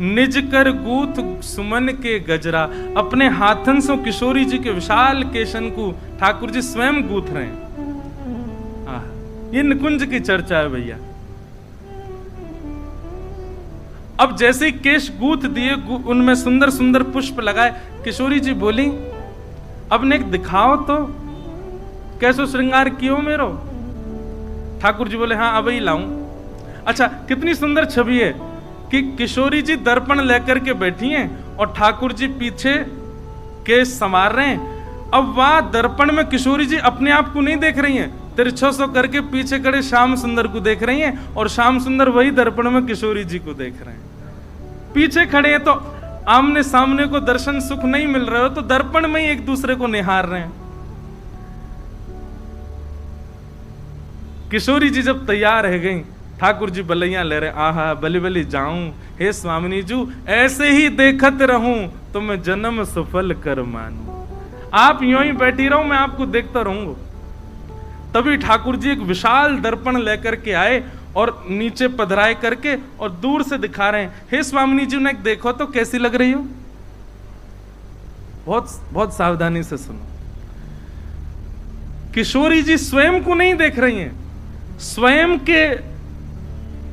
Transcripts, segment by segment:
निज कर गूथ सुमन के गजरा, अपने हाथन से किशोरी जी के विशाल केशन को ठाकुर जी स्वयं गूथ रहे हैं। ये निकुंज की चर्चा है भैया। अब जैसे ही केश गूथ दिए, उनमें सुंदर सुंदर पुष्प लगाए, किशोरी जी बोली अब ने दिखाओ तो कैसो श्रृंगार कियो मेरो। ठाकुर जी बोले हाँ अब ही लाऊं। अच्छा, कितनी सुंदर छवि है कि किशोरी जी दर्पण लेकर के बैठी हैं और ठाकुर जी पीछे केश संवार रहे हैं। अब वहां दर्पण में किशोरी जी अपने आप को नहीं देख रही हैं, तिरछा सो करके पीछे खड़े श्याम सुंदर को देख रही हैं और श्याम सुंदर वही दर्पण में किशोरी जी को देख रहे हैं। पीछे खड़े हैं तो आमने सामने को दर्शन सुख नहीं मिल रहा हो, तो दर्पण में ही एक दूसरे को निहार रहे हैं। किशोरी जी जब तैयार रह गई, ठाकुर जी बलैया ले रहे, आहा बलि बलि जाऊं, हे स्वामिनी जू ऐसे ही देखत रहूं तो मैं जन्म सफल कर मानूं। आप यूं ही बैठी रहो, मैं आपको देखता रहूंगा। तभी ठाकुर जी एक विशाल दर्पण लेकर के आए और नीचे पधराए करके और दूर से दिखा रहे हैं, हे स्वामिनी जी ने देखो तो कैसी लग रही हो। बहुत बहुत सावधानी से सुनो। किशोरी जी स्वयं को नहीं देख रही हैं, स्वयं के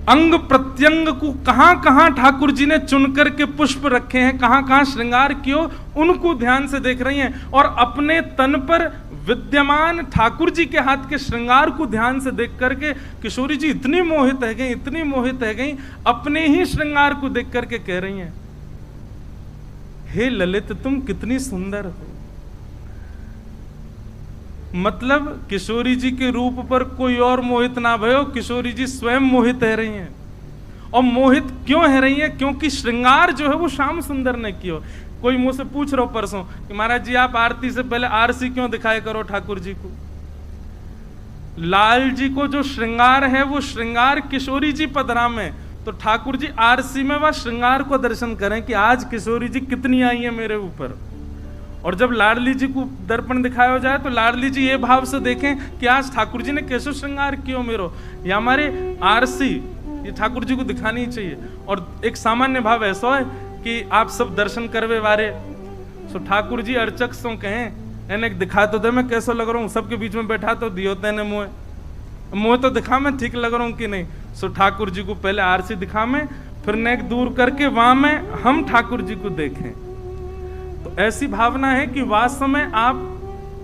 अंग प्रत्यंग को कहां कहां ठाकुर जी ने चुन करके पुष्प रखे हैं, कहां कहां श्रृंगार कियो, उनको ध्यान से देख रही हैं और अपने तन पर विद्यमान ठाकुर जी के हाथ के श्रृंगार को ध्यान से देख करके किशोरी जी इतनी मोहित है गई, इतनी मोहित है गई, अपने ही श्रृंगार को देख करके कह रही हैं, हे ललित तुम कितनी सुंदर हो। मतलब किशोरी जी के रूप पर कोई और मोहित ना भयो, किशोरी जी स्वयं मोहित है रही हैं। और मोहित क्यों है रही हैं? क्योंकि श्रृंगार जो है वो श्याम सुंदर ने किया। कोई मुझसे पूछ रहा हो परसों कि महाराज जी आप आरती से पहले आरसी क्यों दिखाया करो ठाकुर जी को। लाल जी को जो श्रृंगार है वो श्रृंगार किशोरी जी पदराम में, तो ठाकुर जी आरसी में वह श्रृंगार को दर्शन करें कि आज किशोरी जी कितनी आई है मेरे ऊपर। और जब लाडली जी को दर्पण दिखाया जाए तो लाडली जी ये भाव से देखें कि आज ठाकुर जी ने कैसे श्रृंगार किया मेरो। या हमारे आरसी ये ठाकुर जी को दिखानी चाहिए। और एक सामान्य भाव ऐसा है कि आप सब दर्शन करवे वारे, सो ठाकुर जी अर्चक सो कहें एने दिखा तो दे मैं कैसा लग रहा हूँ, सबके बीच में बैठा तो दियो तेने मुँह तो दिखा मैं ठीक लग रहा हूँ कि नहीं। सो ठाकुर जी को पहले आरसी दिखा में, फिर नेक दूर करके वहां में हम ठाकुर जी को देखें। तो ऐसी भावना है कि वास्तव में आप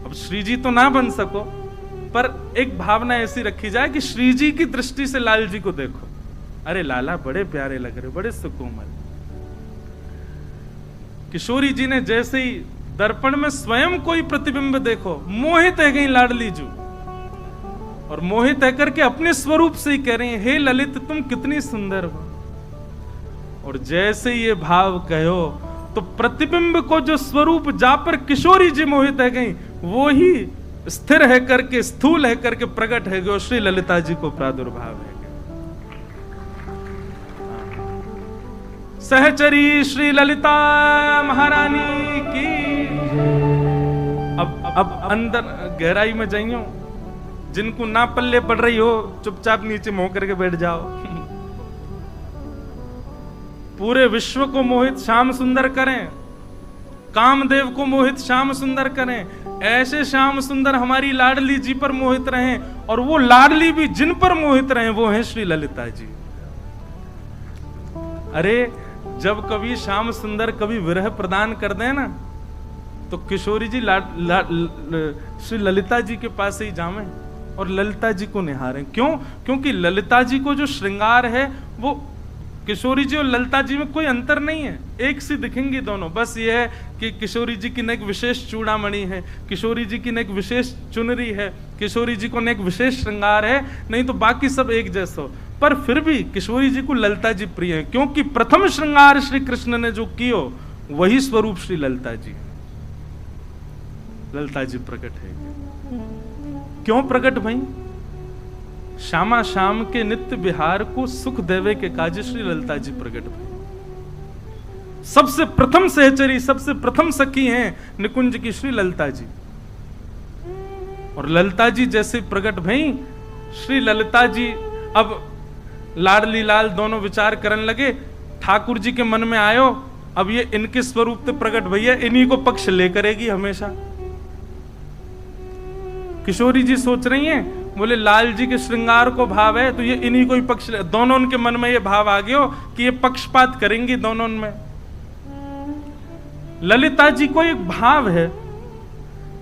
अब श्री जी तो ना बन सको, पर एक भावना ऐसी रखी जाए कि श्री जी की दृष्टि से लाल जी को देखो, अरे लाला बड़े प्यारे लग रहे, बड़े सुकोमल। किशोरी जी ने जैसे ही दर्पण में स्वयं कोई प्रतिबिंब देखो, मोहित है गई लाडली जू, और मोहित है करके अपने स्वरूप से ही कह रही है, हे ललित तुम कितनी सुंदर हो। और जैसे ये भाव कहो तो प्रतिबिंब को जो स्वरूप जा पर किशोरी जी मोहित है गई, वो ही स्थिर है करके स्थूल है करके प्रकट है गयो श्री ललिता जी को प्रादुर्भाव है। सहचरी श्री ललिता महारानी की। अब अंदर गहराई में जाइयो, जिनको ना पल्ले पड़ रही हो चुपचाप नीचे मुंह करके बैठ जाओ। पूरे विश्व को मोहित श्याम सुंदर करें, कामदेव को मोहित श्याम सुंदर करें, ऐसे श्याम सुंदर हमारी लाडली जी पर मोहित रहें, और वो लाडली भी जिन पर मोहित रहें वो है श्री ललिता जी। अरे जब कभी श्याम सुंदर कभी विरह प्रदान कर दें ना, तो किशोरी जी श्री ललिता जी के पास ही जावें और ललिता जी को निहारें। क्यों? क्योंकि ललिता जी को जो श्रृंगार है वो किशोरी जी और ललिता जी में कोई अंतर नहीं है, एक सी दिखेंगी दोनों। बस ये है कि किशोरी जी की एक विशेष चूड़ामणि है, किशोरी जी की एक विशेष चुनरी है, किशोरी जी को एक विशेष श्रृंगार है, नहीं तो बाकी सब एक जैसा। पर फिर भी किशोरी जी को ललिता जी प्रिय है, क्योंकि प्रथम श्रृंगार श्री कृष्ण ने जो कियो वही स्वरूप श्री ललिता जी। ललिता जी प्रकट है। क्यों प्रकट भई? श्यामा श्याम के नित्य विहार को सुख देवे के काज श्री ललिता जी प्रकट भई। सबसे प्रथम सहचरी, सबसे प्रथम सखी हैं निकुंज की श्री ललिता जी। और ललिता जी जैसे प्रकट भई, श्री ललिता जी अब लाडली लाल दोनों विचार करने लगे। ठाकुर जी के मन में आयो, अब ये इनके स्वरूप से प्रकट भैया, इन्हीं को पक्ष ले करेगी हमेशा। किशोरी जी सोच रही हैं, बोले लाल जी के श्रृंगार को भाव है तो ये इन्हीं को ही पक्ष, दोनों उनके मन में ये भाव आ गया कि ये पक्षपात करेंगी दोनों में। ललिता जी को एक भाव है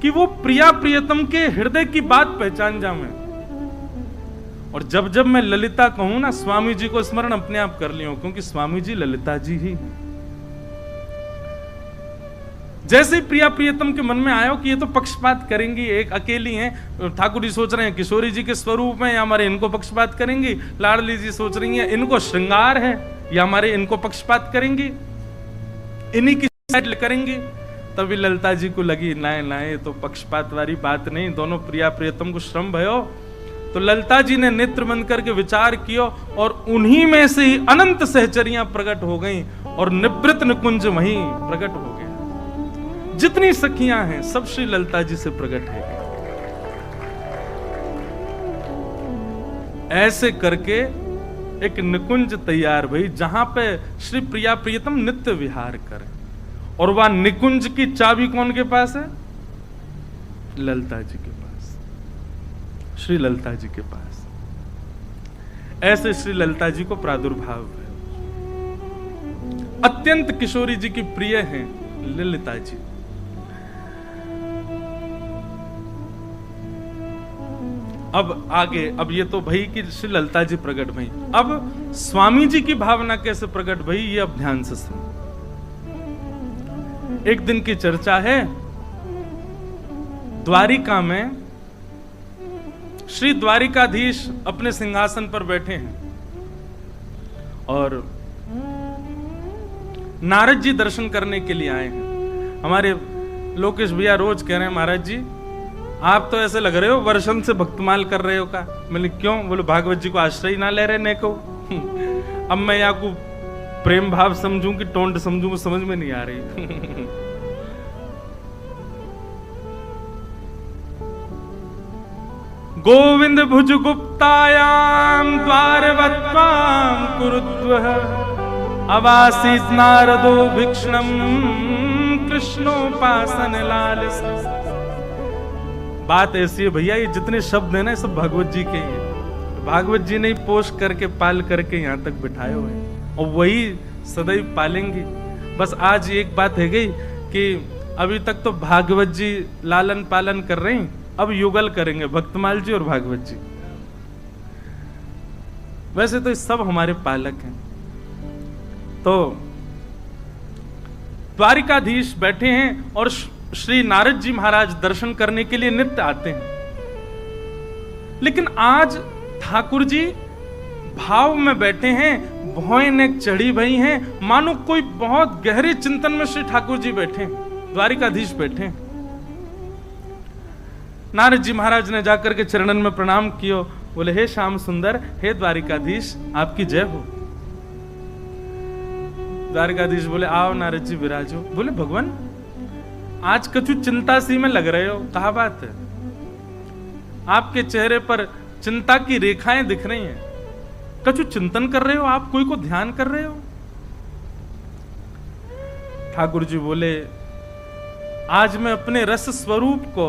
कि वो प्रिया प्रियतम के हृदय की बात पहचान जाऊं। और जब जब मैं ललिता कहूं ना, स्वामी जी को स्मरण अपने आप कर लियो, क्योंकि स्वामी जी ललिता जी ही हैं। जैसे ही प्रिया प्रियतम के मन में आयो कि ये तो पक्षपात करेंगी, एक अकेली हैं, ठाकुर जी सोच रहे हैं किशोरी जी के स्वरूप में या हमारे इनको पक्षपात करेंगी, लाडली जी सोच रही हैं इनको श्रृंगार है या हमारे इनको पक्षपात करेंगी, इन्हीं की साइड करेंगी। तभी ललिता जी को लगी नाय नाय, तो पक्षपात वाली बात नहीं, दोनों प्रिया प्रियतम को श्रम भयो। तो ललिता जी ने नेत्र बंद करके विचार किया और उन्हीं में से ही अनंत सहचरियां प्रकट हो गईं और निवृत्त निकुंज वहीं प्रकट हो गया। जितनी सखियां हैं सब श्री ललिता जी से प्रकट है। ऐसे करके एक निकुंज तैयार भई, जहां पे श्री प्रिया प्रियतम नित्य विहार करें। और वह निकुंज की चाबी कौन के पास है? ललिता जी के पास, श्री ललिता जी के पास। ऐसे श्री ललिता जी को प्रादुर्भाव है। अत्यंत किशोरी जी की प्रिय हैं ललिता जी। अब आगे, अब ये तो भई कि श्री ललिता जी प्रकट भई, अब स्वामी जी की भावना कैसे प्रकट भई ये अब ध्यान से सुनो। एक दिन की चर्चा है, द्वारिका में श्री द्वारिकाधीश अपने सिंहासन पर बैठे हैं और नारद जी दर्शन करने के लिए आए हैं। हमारे लोकेश भैया रोज कह रहे हैं महाराज जी आप तो ऐसे लग रहे हो वर्षन से भक्तमाल कर रहे हो का। मैंने क्यों? बोले भागवत जी को आश्रय ना ले रहे ने को। अब मैं यहाँ को प्रेम भाव समझूं कि टोंट समझूं, समझ में नहीं आ रही। गोविंद भुज गुप्तायाम द्वारवत्वाम कुरुद्वः अवासीत नारदो भिक्षणम कृष्णोपासन लालिस। बात ऐसी है भैया, ये जितने शब्द है ना सब भागवत जी के हैं। भागवत जी ने ही पोष करके पाल करके यहाँ तक बिठाए हुए हैं और वही सदैव पालेंगे। बस आज एक बात है गई कि अभी तक तो भागवत जी लालन पालन कर रहे हैं, अब युगल करेंगे भक्तमाल जी और भागवत जी। वैसे तो सब हमारे पालक हैं। तो द्वारिकाधीश बैठे हैं और श्री नारद जी महाराज दर्शन करने के लिए नित्य आते हैं। लेकिन आज ठाकुर जी भाव में बैठे हैं, भौएं ने चढ़ी भई हैं, मानो कोई बहुत गहरे चिंतन में श्री ठाकुर जी बैठे हैं, द्वारिकाधीश बैठे हैं। नारद जी महाराज ने जाकर के चरणन में प्रणाम किया, बोले हे श्याम सुंदर, हे द्वारिकाधीश आपकी जय हो। द्वारिकाधीश बोले आओ नारद जी विराजो। बोले भगवान आज कछु चिंता सी में लग रहे हो, कहा बात है? आपके चेहरे पर चिंता की रेखाएं दिख रही हैं, कछु चिंतन कर रहे हो आप, कोई को ध्यान कर रहे हो? ठाकुर जी बोले आज मैं अपने रस स्वरूप को,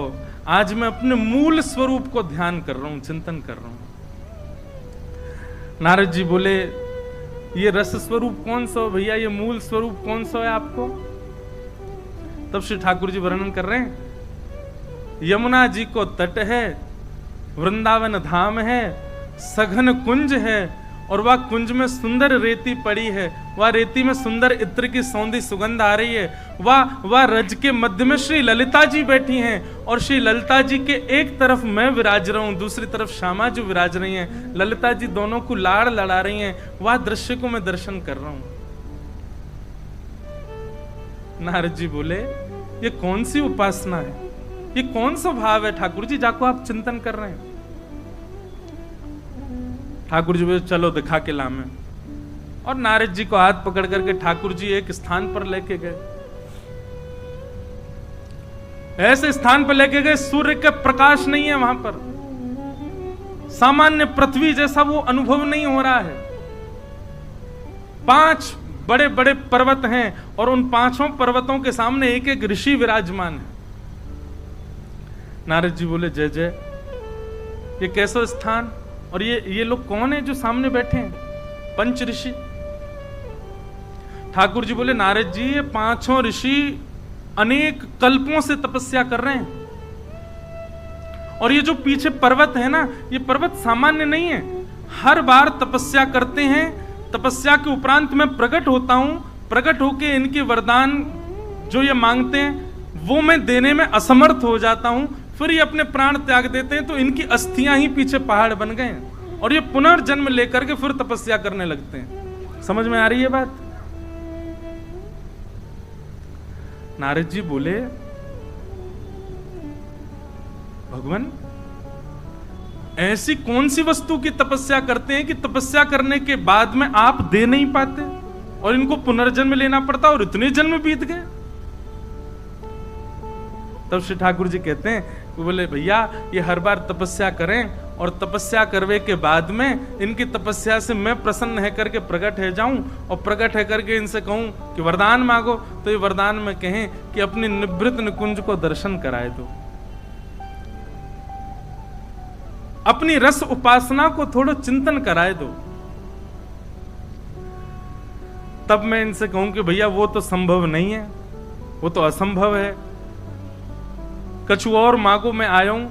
आज मैं अपने मूल स्वरूप को ध्यान कर रहा हूं, चिंतन कर रहा हूं। नारद जी बोले ये रस स्वरूप कौन सा हो भैया, ये मूल स्वरूप कौन सा है आपको? तब श्री ठाकुर जी वर्णन कर रहे हैं, यमुना जी को तट है, वृंदावन धाम है, सघन कुंज है और वह कुंज में सुंदर रेती पड़ी है, वह रेती में सुंदर इत्र की सौंधी सुगंध आ रही है। वह रज के मध्य में श्री ललिता जी बैठी हैं और श्री ललिता जी के एक तरफ मैं विराज रहा हूं, दूसरी तरफ श्यामा जी विराज रही हैं। ललिता जी दोनों को लाड़ लड़ा रही हैं, वह दृश्य को मैं दर्शन कर रहा हूं। नारद जी बोले ये कौन सी उपासना है, ये कौन सा भाव है ठाकुर जी जाको आप चिंतन कर रहे हैं? ठाकुर जी बोले चलो दिखा के लामे। और नारद जी को हाथ पकड़ करके ठाकुर जी एक स्थान पर लेके गए। ऐसे स्थान पर लेके गए सूर्य का प्रकाश नहीं है वहां पर, सामान्य पृथ्वी जैसा वो अनुभव नहीं हो रहा है। 5 बड़े बड़े पर्वत हैं और उन 5 पर्वतों के सामने एक एक ऋषि विराजमान है। नारद जी बोले जय जय, ये कैसा स्थान, और ये लोग कौन है जो सामने बैठे हैं? पंच ऋषि। ठाकुर जी बोले नारद जी, ये 5 ऋषि अनेक कल्पों से तपस्या कर रहे हैं, और ये जो पीछे पर्वत है ना, ये पर्वत सामान्य नहीं है। हर बार तपस्या करते हैं, तपस्या के उपरांत मैं प्रकट होता हूं, प्रकट होके इनके वरदान जो ये मांगते हैं वो मैं देने में असमर्थ हो जाता हूं, फिर ये अपने प्राण त्याग देते हैं, तो इनकी अस्थियां ही पीछे पहाड़ बन गए हैं और ये पुनर्जन्म लेकर के फिर तपस्या करने लगते हैं। समझ में आ रही है बात? नारद जी बोले भगवान, ऐसी कौन सी वस्तु की तपस्या करते हैं कि तपस्या करने के बाद में आप दे नहीं पाते और इनको पुनर्जन्म लेना पड़ता और इतने जन्म बीत गए? तब श्री ठाकुर जी कहते हैं, वो बोले भैया ये हर बार तपस्या करें और तपस्या करने के बाद में इनकी तपस्या से मैं प्रसन्न है करके प्रकट है जाऊं और प्रकट है करके इनसे कहूं कि वरदान मांगो, तो ये वरदान में कहें कि अपने निवृत्त निकुंज को दर्शन कराए दो, अपनी रस उपासना को थोड़ा चिंतन कराए दो। तब मैं इनसे कहूं कि भैया वो तो संभव नहीं है, वो तो असंभव है, कछु और मांगो मैं आया हूं,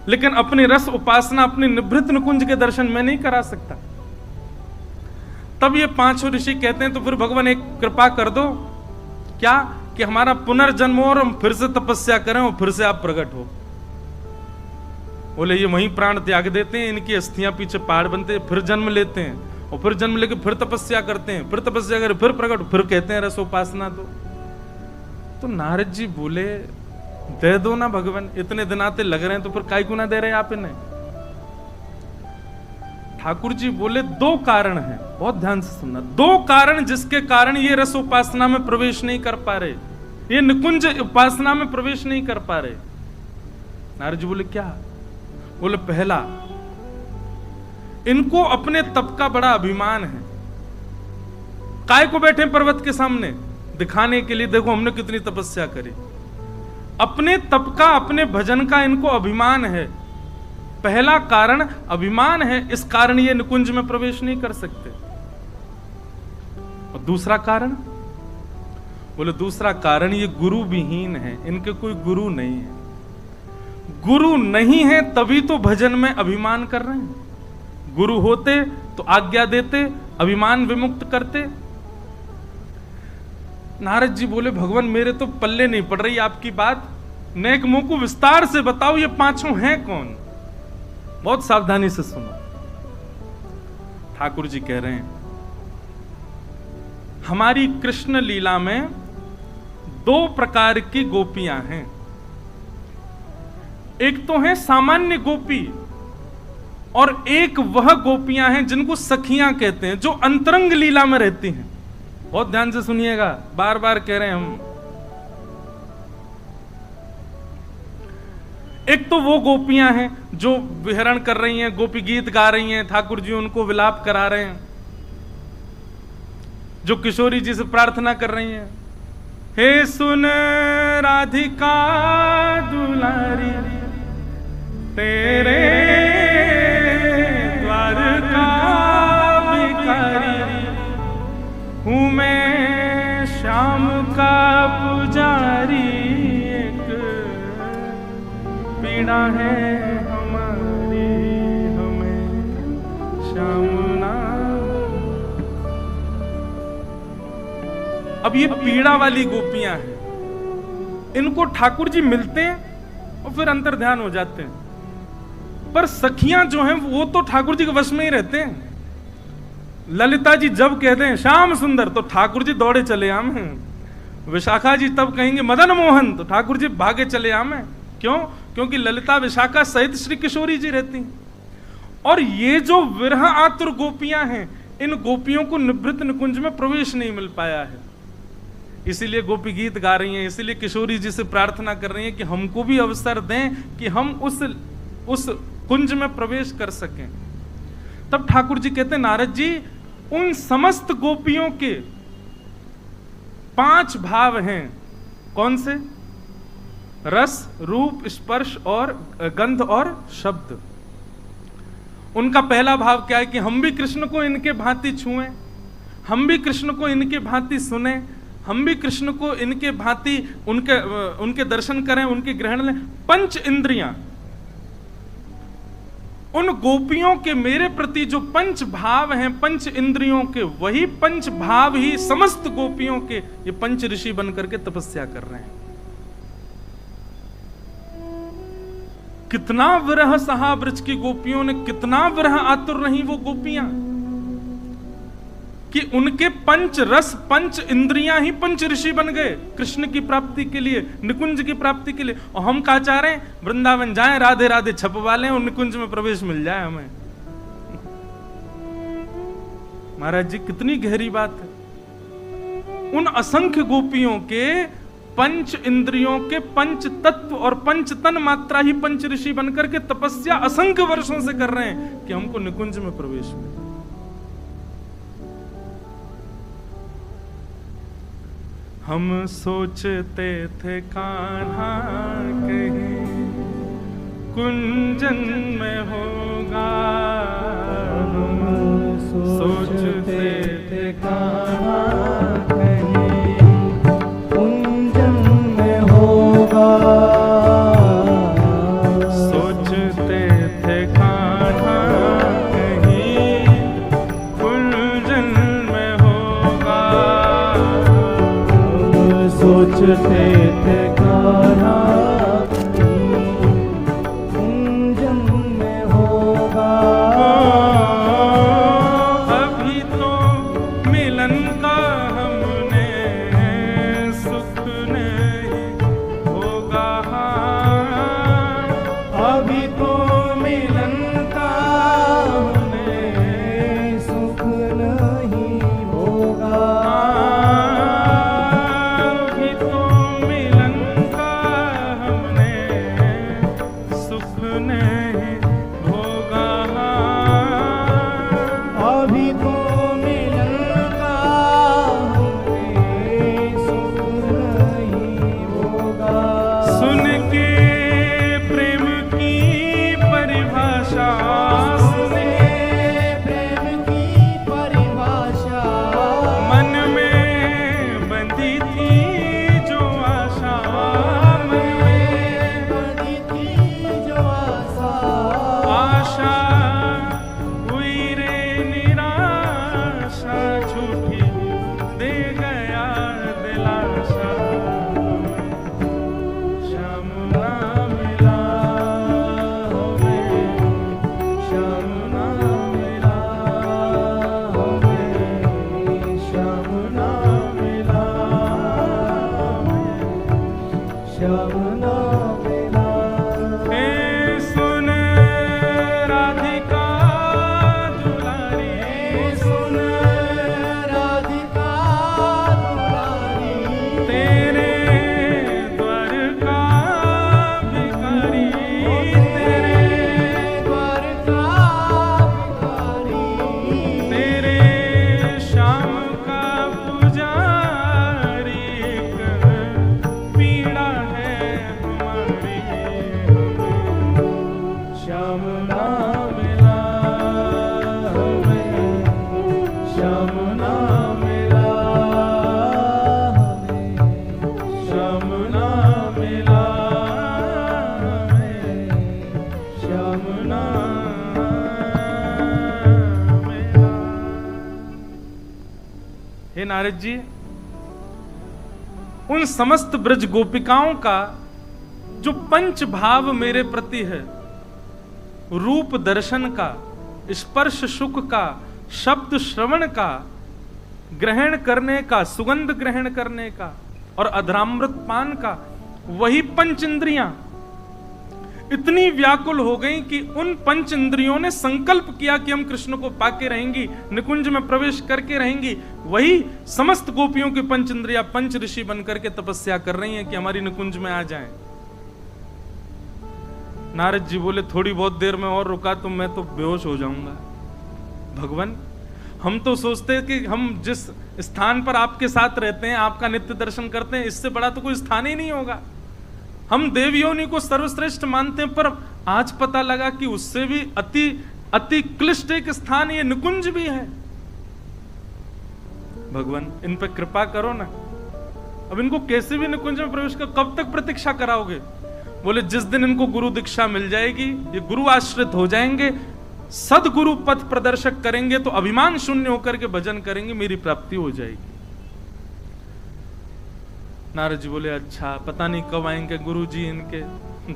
लेकिन अपनी रस उपासना, अपने निवृत्त निकुंज के दर्शन मैं नहीं करा सकता। तब ये 5 ऋषि कहते हैं तो फिर भगवान एक कृपा कर दो, क्या कि हमारा पुनर्जन्म हो और हम फिर से तपस्या करें और फिर से आप प्रकट हो। बोले ये वहीं प्राण त्याग देते हैं, इनकी अस्थियां पीछे पहाड़ बनते हैं, फिर जन्म लेते हैं और फिर जन्म लेके फिर तपस्या करते हैं, फिर तपस्या करें, फिर प्रकट, फिर कहते हैं रस उपासना दो। तो नारद जी बोले दे दो ना भगवान, इतने दिन आते लग रहे हैं तो फिर काय क्यों ना दे रहे आप इन्हें? ठाकुर जी बोले 2 कारण हैं, बहुत ध्यान से सुनना, 2 कारण जिसके कारण ये रस उपासना में प्रवेश नहीं कर पा रहे, ये निकुंज उपासना में प्रवेश नहीं कर पा रहे। नारद जी बोले क्या? बोले पहला, इनको अपने तप का बड़ा अभिमान है। काय को बैठे पर्वत के सामने? दिखाने के लिए, देखो हमने कितनी तपस्या करी। अपने तप का, अपने भजन का इनको अभिमान है। पहला कारण अभिमान है, इस कारण ये निकुंज में प्रवेश नहीं कर सकते। और दूसरा कारण? बोले दूसरा कारण ये गुरु विहीन है, इनके कोई गुरु नहीं है। गुरु नहीं है तभी तो भजन में अभिमान कर रहे हैं। गुरु होते तो आज्ञा देते, अभिमान विमुक्त करते। नारद जी बोले भगवान मेरे तो पल्ले नहीं पड़ रही आपकी बात, नेक मुंह को विस्तार से बताओ ये 5 हैं कौन? बहुत सावधानी से सुनो। ठाकुर जी कह रहे हैं हमारी कृष्ण लीला में 2 प्रकार की गोपियां हैं। एक तो है सामान्य गोपी और एक वह गोपियां हैं जिनको सखियां कहते हैं, जो अंतरंग लीला में रहती हैं। बहुत ध्यान से सुनिएगा, बार बार कह रहे हैं हम। एक तो वो गोपियां हैं जो विहरण कर रही हैं, गोपी गीत गा रही हैं, ठाकुर जी उनको विलाप करा रहे हैं, जो किशोरी जी से प्रार्थना कर रही हैं, हे सुन राधिका दुलारी तेरे द्वार का भिखारी हूं मैं, श्याम का पुजारी, एक पीड़ा है हमारी, हमें श्याम ना। अब ये पीड़ा वाली गोपियां हैं, इनको ठाकुर जी मिलते हैं और फिर अंतर ध्यान हो जाते हैं। पर सखियां जो हैं वो तो ठाकुर जी के वश में ही रहते हैं। ललिता जी जब कहते हैं श्याम सुंदर तो ठाकुर जी दौड़े चले आम हैं। विशाखा जी तब कहेंगे मदन मोहन तो ठाकुर जी भागे चले आम हैं। क्यों? क्योंकि ललिता विशाखा सहित श्री किशोरी जी रहती हैं। और ये जो विरह आतुर गोपियां हैं, इन गोपियों को निवृत्त निकुंज में प्रवेश नहीं मिल पाया है। इसीलिए गोपी गीत गा रही हैं, इसीलिए किशोरी जी से प्रार्थना कर रही हैं कि हमको भी अवसर दें कि हम उस कुंज में प्रवेश कर सकें। तब ठाकुर जी कहते हैं, नारद जी, उन समस्त गोपियों के 5 भाव हैं। कौन से? रस, रूप, स्पर्श और गंध और शब्द। उनका पहला भाव क्या है कि हम भी कृष्ण को इनके भांति छुएं, हम भी कृष्ण को इनके भांति सुने, हम भी कृष्ण को इनके भांति उनके दर्शन करें, उनके ग्रहण लें। 5 इंद्रियां, उन गोपियों के मेरे प्रति जो 5 भाव हैं, 5 इंद्रियों के, वही 5 भाव ही समस्त गोपियों के ये 5 ऋषि बनकर के तपस्या कर रहे हैं। कितना विरह सहा ब्रज की गोपियों ने, कितना विरह आतुर रही वो गोपियां कि उनके 5 रस, 5 इंद्रियां ही 5 ऋषि बन गए कृष्ण की प्राप्ति के लिए, निकुंज की प्राप्ति के लिए। और हम कहा चाह रहे हैं वृंदावन जाएं, राधे राधे छपवा लें और निकुंज में प्रवेश मिल जाए हमें। महाराज जी, कितनी गहरी बात है। उन असंख्य गोपियों के 5 इंद्रियों के 5 तत्व और 5 तन मात्रा ही 5 ऋषि बनकर के तपस्या असंख्य वर्षों से कर रहे हैं कि हमको निकुंज में प्रवेश मिले। हम सोचते थे कान्हा कहीं कुंजन में होगा, हम सोचते थे कान्हा कहीं कुंजन में होगा, सोचते थे कान्हा कहीं कुंजन में होगा, सोचते थे कान्हा कुंजन में होगा। अभी तो मिलन का हमने सुख नहीं होगा, अभी तो मिलन का हमने सुख नहीं होगा, अभी तो मिलन का हमने सुख नहीं होगा, अभी तो मिलन का हमने सुख नहीं होगा। सुन के प्रेम की परिभाषा, सुन के प्रेम की परिभाषा, मन में बंधी थी जो आशा, मन में बंधी थी जो आशा, आशा हुई रे निराशा, झूठी दे गया दिलासा, श्याम ना मिला हमें, श्याम ना मिला हमें, श्याम ना मिला हमें, श्याम ना मिला। हे सुन राधिका दुलारी, सुन राधिका दुलारी, तेरे द्वार का भिखारी, तेरे द्वार का भिखारी, तेरे श्याम का पुजारी, पीड़ा है हमारी, श्याम ना मिला हमें, श्याम ना मिला हमें, श्याम ना मिला हमें, श्याम ना मिला। हे नारद जी, उन समस्त ब्रज गोपिकाओं का जो 5 भाव मेरे प्रति है, रूप दर्शन का, स्पर्श सुख का, शब्द श्रवण का, ग्रहण करने का, सुगंध ग्रहण करने का और अधरामृत पान का, वही 5 इंद्रियां इतनी व्याकुल हो गई कि उन पंच इंद्रियों ने संकल्प किया कि हम कृष्ण को पाके रहेंगी, निकुंज में प्रवेश करके रहेंगी। वही समस्त गोपियों की पंच इंद्रिया पंच ऋषि बनकर के तपस्या कर रही हैं कि हमारी निकुंज में आ जाएं। नारद जी बोले थोड़ी बहुत देर में और रुका तो मैं तो बेहोश हो जाऊंगा। भगवान, हम तो सोचते हैं कि हम जिस स्थान पर आपके साथ रहते हैं, आपका नित्य दर्शन करते हैं, इससे बड़ा तो कोई स्थान ही नहीं होगा। हम देवयोनि को सर्वश्रेष्ठ मानते हैं, पर आज पता लगा कि उससे भी अति क्लिष्ट एक स्थान ये निकुंज भी है। भगवान, इन पे कृपा करो ना। अब इनको कैसे भी निकुंज में प्रवेश कर, कब तक प्रतीक्षा कराओगे? बोले जिस दिन इनको गुरु दीक्षा मिल जाएगी, ये गुरु आश्रित हो जाएंगे, सदगुरु पथ प्रदर्शक करेंगे, तो अभिमान शून्य होकर के भजन करेंगे, मेरी प्राप्ति हो जाएगी। नारद जी बोले अच्छा, पता नहीं कब आएंगे गुरु जी इनके।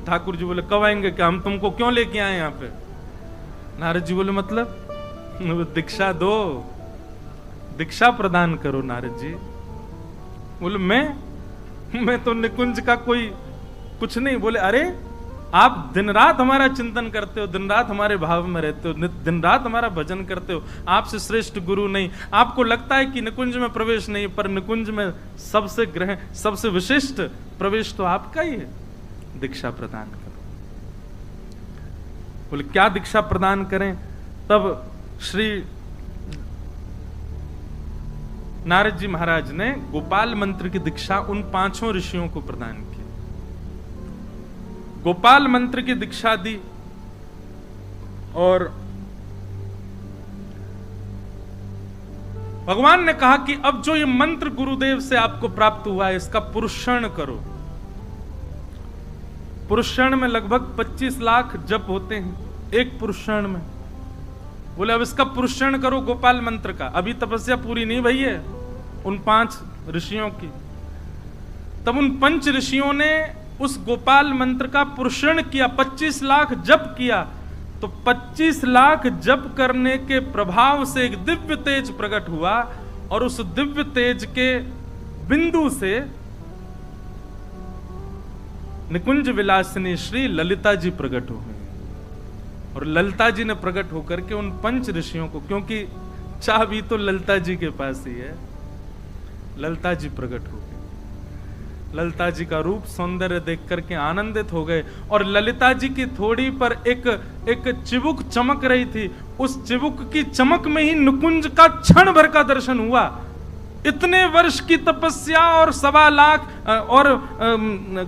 ठाकुर जी बोले कब आएंगे, क्या हम तुमको क्यों लेके आए यहाँ पे? नारद जी बोले मतलब दीक्षा दो, दीक्षा प्रदान करो। नारद जी बोले मैं तो निकुंज का कोई कुछ नहीं। बोले अरे आप दिन रात हमारा चिंतन करते हो, दिन रात हमारे भाव में रहते हो, दिन रात हमारा भजन करते हो, आपसे श्रेष्ठ गुरु नहीं। आपको लगता है कि निकुंज में प्रवेश नहीं, पर निकुंज में सबसे विशिष्ट प्रवेश तो आपका ही है। दीक्षा प्रदान करो। बोले क्या दीक्षा प्रदान करें? तब श्री नारद जी महाराज ने गोपाल मंत्र की दीक्षा उन पांचों ऋषियों को प्रदान की। गोपाल मंत्र की दीक्षा दी और भगवान ने कहा कि अब जो ये मंत्र गुरुदेव से आपको प्राप्त हुआ है, इसका पुरुषण करो। पुरुषण में लगभग 25 लाख जप होते हैं एक पुरुषण में। बोले अब इसका पुरुषण करो गोपाल मंत्र का। अभी तपस्या पूरी नहीं भई है उन 5 ऋषियों की। तब उन 5 ऋषियों ने उस गोपाल मंत्र का पुरुषण किया, 25 लाख जप किया। तो 25 लाख जप करने के प्रभाव से एक दिव्य तेज प्रकट हुआ, और उस दिव्य तेज के बिंदु से निकुंज विलासिनी श्री ललिता जी प्रकट हो गई। और ललिता जी ने प्रकट होकर के उन 5 ऋषियों को, क्योंकि चाबी तो ललिता जी के पास ही है, ललिता जी प्रकट हो गई। ललिता जी का रूप सौंदर्य देख करके आनंदित हो गए। और ललिता जी की थोड़ी पर एक चिबुक चमक रही थी। उस चिबुक की चमक में ही निकुंज का क्षण भर का दर्शन हुआ। इतने वर्ष की तपस्या और 1.25 लाख और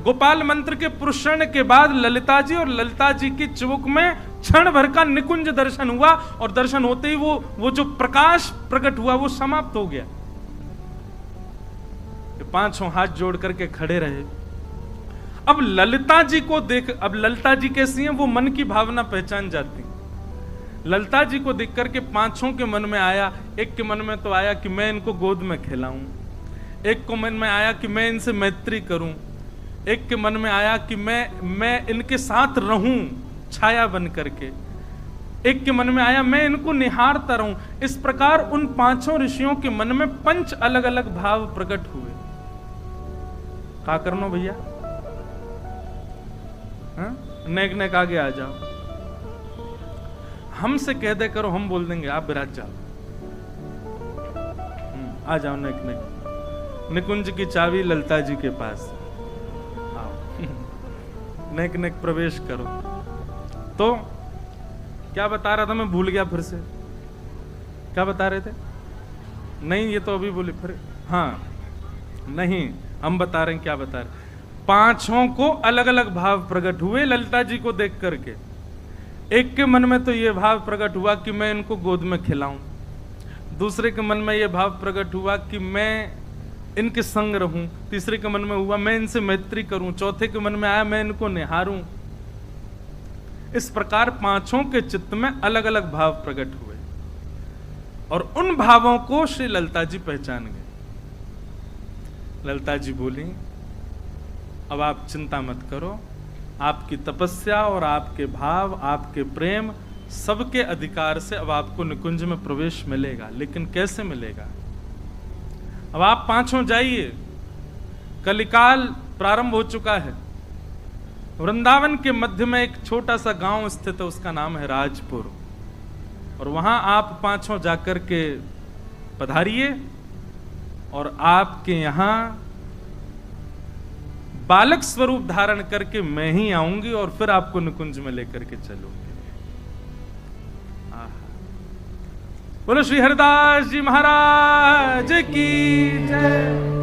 गोपाल मंत्र के पुरुषण के बाद ललिता जी और ललिता जी की चिबुक में क्षण भर का निकुंज दर्शन हुआ। और दर्शन होते ही वो जो प्रकाश प्रकट हुआ वो समाप्त हो गया। 5 हाथ जोड़ करके खड़े रहे। अब ललिता जी को देख, अब ललिता जी कैसी हैं, वो मन की भावना पहचान जाती। ललिता जी को देख करके 5 के मन में आया, एक के मन में तो आया कि मैं इनको गोद में खिलाऊं, एक को मन में आया कि मैं इनसे मैत्री करूं, एक के मन में आया कि मैं इनके साथ रहूं छाया बन करके, एक के मन में आया मैं इनको निहारता रहूं। इस प्रकार उन 5 ऋषियों के मन में 5 अलग अलग भाव प्रकट हुए। क्या करना भैया? नेक नेक आगे आ जाओ, हमसे कह दे करो, हम बोल देंगे आप विराज जाओ। आ जाओ नेक नेक। निकुंज की चाबी ललिता जी के पास, आओ नेक नेक प्रवेश करो। तो क्या बता रहा था मैं, भूल गया फिर से। क्या बता रहे थे? नहीं, ये तो अभी बोले फिर। हाँ नहीं, हम बता रहे हैं क्या बता रहे। 5 को अलग अलग भाव प्रकट हुए ललिता जी को देख करके। एक के मन में तो ये भाव प्रकट हुआ कि मैं इनको गोद में खिलाऊं, दूसरे के मन में ये भाव प्रकट हुआ कि मैं इनके संग रहूं, तीसरे के मन में हुआ मैं इनसे मैत्री करूं, चौथे के मन में आया मैं इनको निहारूं। इस प्रकार 5 के चित्त में अलग अलग भाव प्रकट हुए और उन भावों को श्री ललिता जी पहचान गए। ललिता जी बोली अब आप चिंता मत करो, आपकी तपस्या और आपके भाव, आपके प्रेम, सबके अधिकार से अब आपको निकुंज में प्रवेश मिलेगा। लेकिन कैसे मिलेगा? अब आप 5 जाइए, कलिकाल प्रारंभ हो चुका है। वृंदावन के मध्य में एक छोटा सा गांव स्थित है, उसका नाम है राजपुर। और वहां आप पांचों जाकर के पधारिए और आपके यहां बालक स्वरूप धारण करके मैं ही आऊंगी और फिर आपको निकुंज में लेकर के चलूंगी। बोलो श्री हरिदास जी महाराज की जय।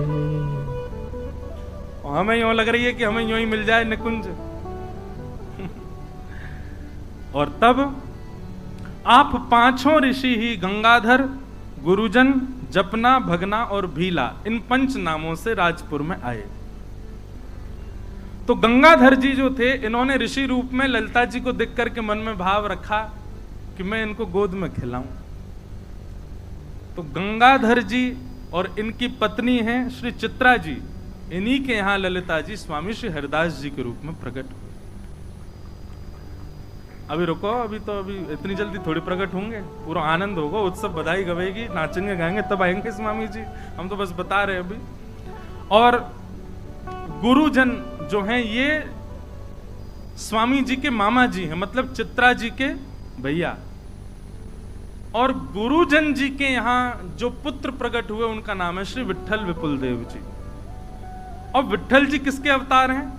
हमें यूं लग रही है कि हमें यूं ही मिल जाए निकुंज। और तब आप पांचों ऋषि ही गंगाधर, गुरुजन, जपना, भगना और भीला, इन 5 नामों से राजपुर में आए। तो गंगाधर जी जो थे, इन्होंने ऋषि रूप में ललिता जी को देख करके मन में भाव रखा कि मैं इनको गोद में खिलाऊं। तो गंगाधर जी और इनकी पत्नी हैं श्री चित्रा जी, इन्हीं के यहां ललिता जी स्वामी श्री हरिदास जी के रूप में प्रकट हुए। अभी रुको, अभी इतनी जल्दी थोड़ी प्रकट होंगे, पूरा आनंद होगा, उत्सव, बधाई गवेगी, नाचेंगे गाएंगे, तब आएंगे स्वामी जी। हम तो बस बता रहे अभी। और गुरुजन जो हैं ये स्वामी जी के मामा जी हैं, मतलब चित्रा जी के भैया। और गुरुजन जी के यहां जो पुत्र प्रकट हुए उनका नाम है श्री विट्ठल विपुल देव जी। और विट्ठल जी किसके अवतार हैं?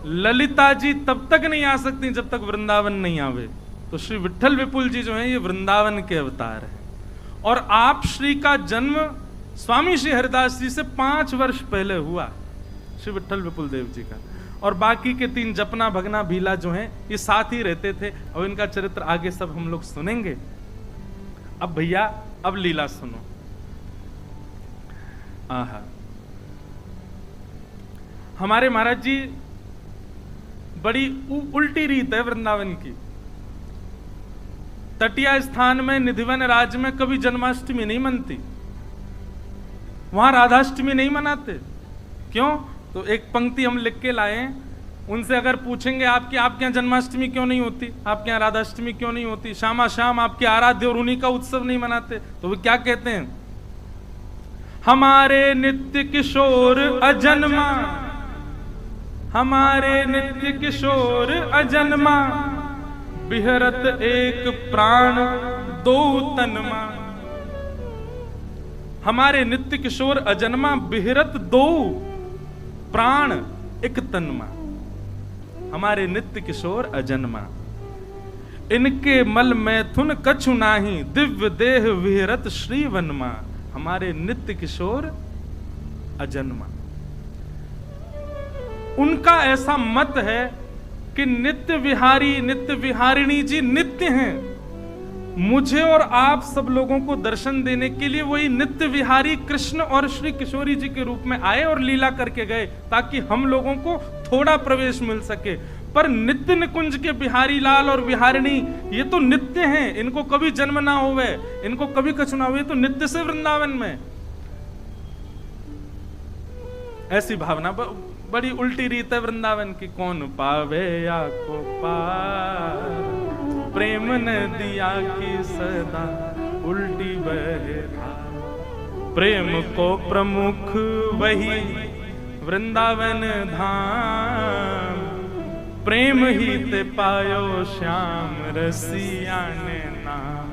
ललिता जी तब तक नहीं आ सकती जब तक वृंदावन नहीं आवे। तो श्री विट्ठल विपुल जी जो हैं ये वृंदावन के अवतार हैं। और आप श्री का जन्म स्वामी श्री हरिदास जी से 5 वर्ष पहले हुआ, श्री विट्ठल विपुल देव जी का। और बाकी के 3 जपना, भगना, भीला जो हैं ये साथ ही रहते थे। और इनका चरित्र आगे सब हम लोग सुनेंगे। अब भैया अब लीला सुनो। आहा, हमारे महाराज जी बड़ी उल्टी रीत है वृंदावन की। तटिया स्थान में निधिवन राज में कभी जन्माष्टमी नहीं मनती, वहां राधाष्टमी नहीं मनाते। क्यों? तो एक पंक्ति हम लिख के लाए, उनसे अगर पूछेंगे आपके यहाँ जन्माष्टमी क्यों नहीं होती, आपके यहाँ राधाष्टमी क्यों नहीं होती, श्यामा श्याम आपके आराध्य और उन्हीं का उत्सव नहीं मनाते, तो वो क्या कहते हैं? हमारे नित्य किशोर अजन्मा, हमारे नित्य किशोर अजन्मा, बिहरत एक प्राण दो तनमा। हमारे नित्य किशोर अजन्मा, बिहरत 2 प्राण एक तनमा। हमारे नित्य किशोर अजन्मा, इनके मल मैथुन कछु नाही, दिव्य देह विहरत श्री वनमा। हमारे नित्य किशोर अजन्मा। उनका ऐसा मत है कि नित्य विहारी, नित्य विहारिणी जी नित्य हैं। मुझे और आप सब लोगों को दर्शन देने के लिए वही नित्य विहारी कृष्ण और श्री किशोरी जी के रूप में आए और लीला करके गए, ताकि हम लोगों को थोड़ा प्रवेश मिल सके। पर नित्य निकुंज के बिहारी लाल और विहारिणी ये तो नित्य हैं, इनको कभी जन्म ना होवे, इनको कभी कछु ना हुए, तो नित्य से वृंदावन में। ऐसी भावना बड़ी उल्टी रीत है वृंदावन की। कौन पावे या को पार, प्रेम नदिया की सदा उल्टी बहे धार। प्रेम को प्रमुख वही वृंदावन धाम, प्रेम ही ते पायो श्याम रसिया ने नाम।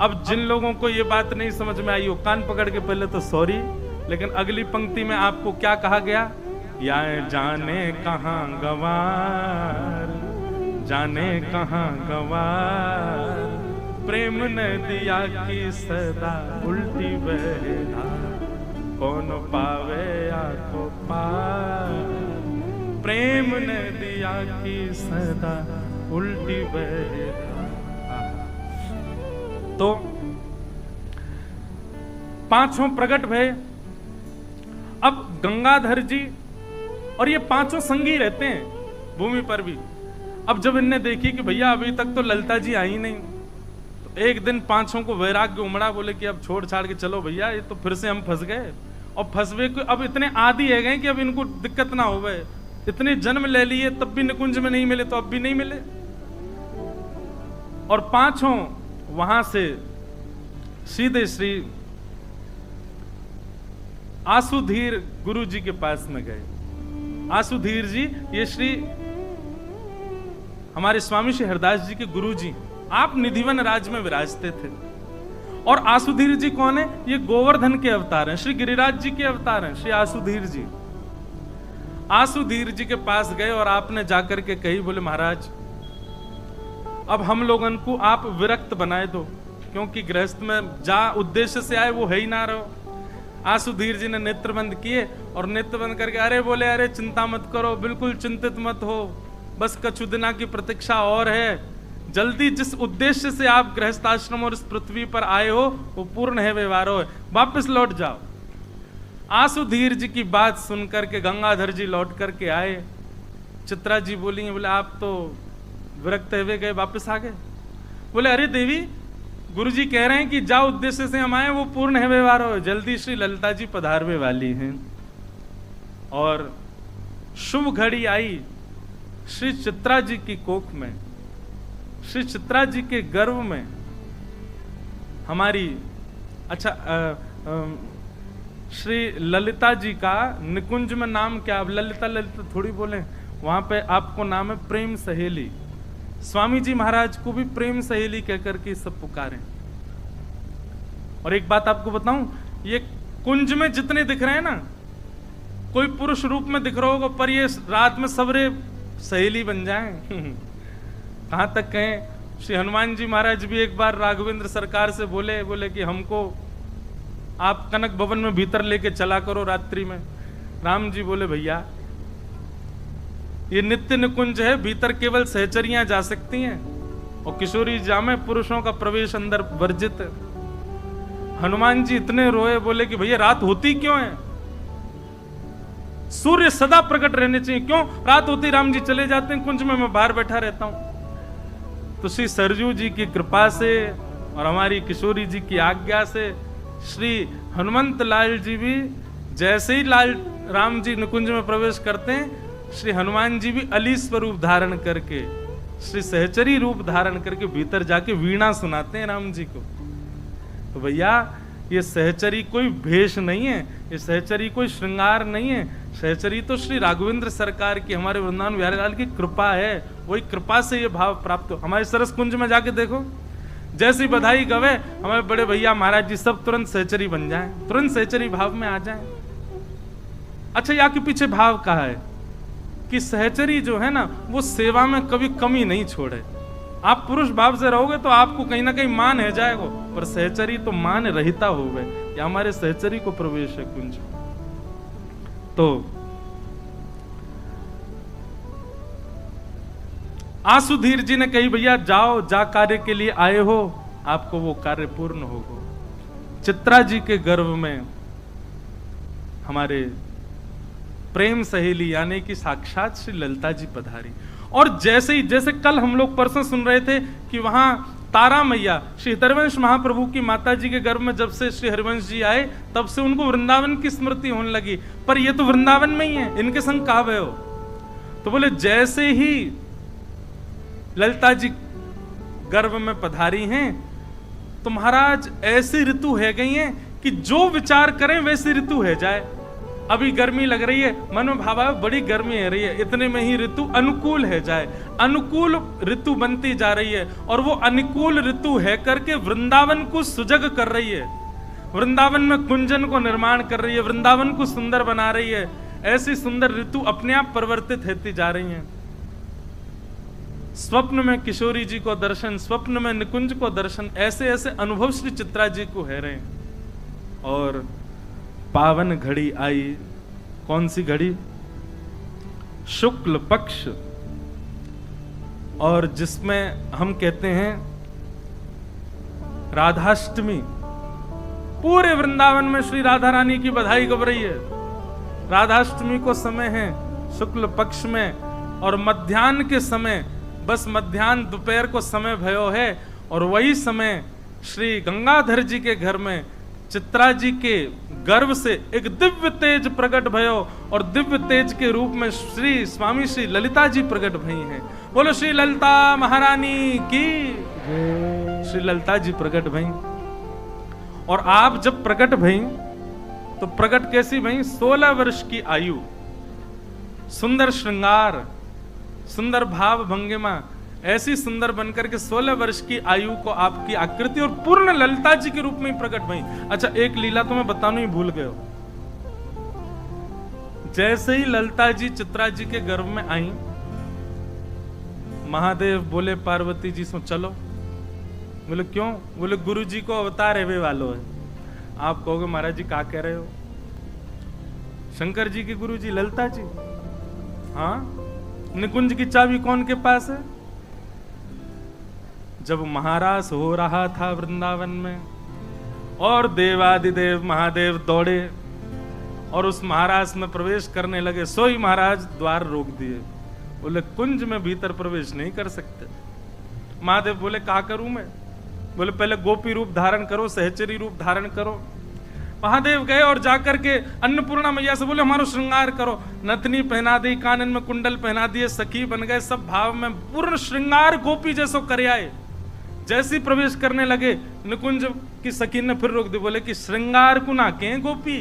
अब जिन लोगों को ये बात नहीं समझ में आई, वो कान पकड़ के पहले तो सॉरी, लेकिन अगली पंक्ति में आपको क्या कहा गया? या जाने कहां गवार, जाने कहां गवार, प्रेम नदिया की सदा उल्टी बहे धार। कौन पावे या को पार, प्रेम नदिया की सदा उल्टी बहे धार। तो 5 प्रकट भय। अब गंगाधर जी और ये 5 संगी रहते हैं भूमि पर भी। अब जब इनने देखी कि भैया अभी तक तो ललिता जी आई नहीं, तो एक दिन 5 को वैराग्य उमड़ा, बोले कि अब छोड़ छाड़ के चलो भैया, ये तो फिर से हम फंस गए। और फंसवे को अब इतने आदी है गए कि अब इनको दिक्कत ना हो गए। इतने जन्म ले लिए तब भी निकुंज में नहीं मिले, तो अब भी नहीं मिले। और 5 वहां से सीधे श्री आसुधीर गुरु जी के पास में गए। आसुधीर जी ये श्री हमारे स्वामी श्री हरदास जी के गुरु जी, आप निधिवन राज में विराजते थे। और आसुधीर जी कौन है? ये गोवर्धन के अवतार हैं, श्री गिरिराज जी के अवतार हैं श्री आसुधीर जी। आसुधीर जी के पास गए और आपने जाकर के कही, बोले महाराज अब हम लोगन को आप विरक्त बनाए दो, क्योंकि गृहस्थ में जा उद्देश्य से आए वो है ही ना रहो। आसुधीर जी ने नेत्र बंद किए और नेत्र बंद करके अरे बोले, अरे चिंता मत करो, बिल्कुल चिंतित मत हो, बस कछु दिना की प्रतीक्षा और है, जल्दी जिस उद्देश्य से आप गृहस्थ आश्रम और इस पृथ्वी पर आए हो वो पूर्ण है, व्यवहार हो, वापस लौट जाओ। आसुधीर जी की बात सुनकर के गंगाधर जी लौट करके आए। चित्रा जी बोली, बोले आप तो विरक्त हुए गए, वापस आ गए। बोले अरे देवी, गुरुजी कह रहे हैं कि जाओ उद्देश्य से हम आए वो पूर्ण है, व्यवहार हो, जल्दी श्री ललिता जी पधारने वाली हैं। और शुभ घड़ी आई श्री चित्रा जी की कोख में, श्री चित्रा जी के गर्भ में हमारी श्री ललिता जी का निकुंज में नाम क्या? अब ललिता ललिता थोड़ी बोले, वहां पे आपको नाम है प्रेम सहेली। स्वामी जी महाराज को भी प्रेम सहेली कहकर के सब पुकारे। और एक बात आपको बताऊं, ये कुंज में जितने दिख रहे हैं ना, कोई पुरुष रूप में दिख रहा होगा, पर ये रात में सबरे सहेली बन जाएं। कहां तक कहें, श्री हनुमान जी महाराज भी एक बार राघवेंद्र सरकार से बोले कि हमको आप कनक भवन में भीतर लेके चला करो रात्रि में। राम जी बोले भैया ये नित्य निकुंज है, भीतर केवल सहचरियां जा सकती हैं और किशोरी जामे, पुरुषों का प्रवेश अंदर वर्जित है। हनुमान जी इतने रोए, बोले कि भैया रात होती क्यों है? सूर्य सदा प्रकट रहने चाहिए, क्यों रात होती राम जी चले जाते हैं कुंज में, मैं बाहर बैठा रहता हूं। तो श्री सरजू जी की कृपा से और हमारी किशोरी जी की आज्ञा से श्री हनुमंत लाल जी भी जैसे ही लाल राम जी निकुंज में प्रवेश करते हैं, श्री हनुमान जी भी अली स्वरूप धारण करके, श्री सहचरी रूप धारण करके भीतर जाके वीणा सुनाते हैं राम जी को। तो भैया ये सहचरी कोई भेष नहीं है, ये सहचरी कोई श्रृंगार नहीं है, सहचरी तो श्री राघवेंद्र सरकार की, हमारे वृंदावन बिहारी लाल की कृपा है। वही कृपा से ये भाव प्राप्त हो। हमारे सरस कुंज में जाके देखो, जैसी बधाई गवे हमारे बड़े भैया महाराज जी सब तुरंत सहचरी बन जाएं, तुरंत सहचरी भाव में आ जाएं। अच्छा, यहाँ के पीछे भाव कहा है कि सहचरी जो है ना वो सेवा में कभी कमी नहीं छोड़े। आप पुरुष भाव से रहोगे तो आपको कहीं ना कहीं मान है जाएगा, पर सहचरी तो मान रहता हो गए। या हमारे सहचरी को प्रवेश है कुंज। तो आसुधीर जी ने कही भैया जाओ, जा कार्य के लिए आए हो, आपको वो कार्य पूर्ण होगा। चित्रा जी के गर्भ में हमारे प्रेम सहेली यानी कि साक्षात श्री ललिता जी पधारी। और जैसे कल हम लोग परसों सुन रहे थे कि वहां तारा मैया श्री हरिवंश महाप्रभु की माता जी के गर्भ में जब से श्री हरिवंश जी आए तब से उनको वृंदावन की स्मृति होने लगी, पर ये तो वृंदावन में ही है, इनके संग कहां गए हो? तो बोले जैसे ही ललिता जी गर्भ में पधारी हैं तो महाराज ऐसी ऋतु है गई है कि जो विचार करें वैसी ऋतु है जाए। अभी गर्मी लग रही है, मन में भाव है बड़ी गर्मी है रही है, इतने में ही ऋतु अनुकूल है जाए, अनुकूल ऋतु बनती जा रही है। और वो अनुकूल ऋतु है करके वृंदावन को सुजग कर रही है, वृंदावन में कुंजन को निर्माण कर रही है, वृंदावन को सुंदर बना रही है। ऐसी सुंदर ऋतु अपने आप परिवर्तित होती जा रही है। स्वप्न में किशोरी जी को दर्शन, स्वप्न में निकुंज को दर्शन, ऐसे ऐसे अनुभव श्री चित्रा जी को है रहे। और पावन घड़ी आई, कौन सी घड़ी? शुक्ल पक्ष, और जिसमें हम कहते हैं राधाष्टमी। पूरे वृंदावन में श्री राधा रानी की बधाई गब रही है। राधाष्टमी को समय है शुक्ल पक्ष में, और मध्याह्न के समय, बस मध्याह्न दोपहर को समय भयो है। और वही समय श्री गंगाधर जी के घर में चित्रा जी के गर्भ से एक दिव्य तेज प्रकट भयो, और दिव्य तेज के रूप में श्री स्वामी श्री ललिता जी प्रकट भई हैं। बोलो श्री ललिता महारानी की। श्री ललिता जी प्रकट भई। और आप जब प्रकट भई तो प्रकट कैसी भई? 16 वर्ष की आयु, सुंदर श्रृंगार, सुंदर भाव भंगिमा, ऐसी सुंदर बनकर के 16 वर्ष की आयु को आपकी आकृति और पूर्ण ललिता जी के रूप में ही प्रकट हुई। अच्छा, एक लीला तो मैं बताना ही भूल गए हो। जैसे ही ललिता जी चित्रा जी के गर्भ में आई, महादेव बोले पार्वती जी से चलो। बोले क्यों? बोले गुरु जी को अवतार है वे वालो है। आप कहोगे महाराज जी क्या कह रहे हो? शंकर जी के गुरु जी ललिता जी। हाँ, निकुंज की चाबी कौन के पास है? जब महाराज हो रहा था वृंदावन में और देवादिदेव महादेव दौड़े और उस महाराज में प्रवेश करने लगे, सोई महाराज द्वार रोक दिए। बोले कुंज में भीतर प्रवेश नहीं कर सकते। महादेव बोले क्या करूं मैं? बोले पहले गोपी रूप धारण करो, सहचरी रूप धारण करो। महादेव गए और जाकर के अन्नपूर्णा मैया से बोले हमारा श्रृंगार करो। नथनी पहना दी, कानन में कुंडल पहना दिए, सखी बन गए, सब भाव में पूर्ण श्रृंगार गोपी जैसो कर आए। जैसे ही प्रवेश करने लगे, निकुंज की सखी ने फिर रोक दी। बोले कि श्रृंगार को ना के गोपी।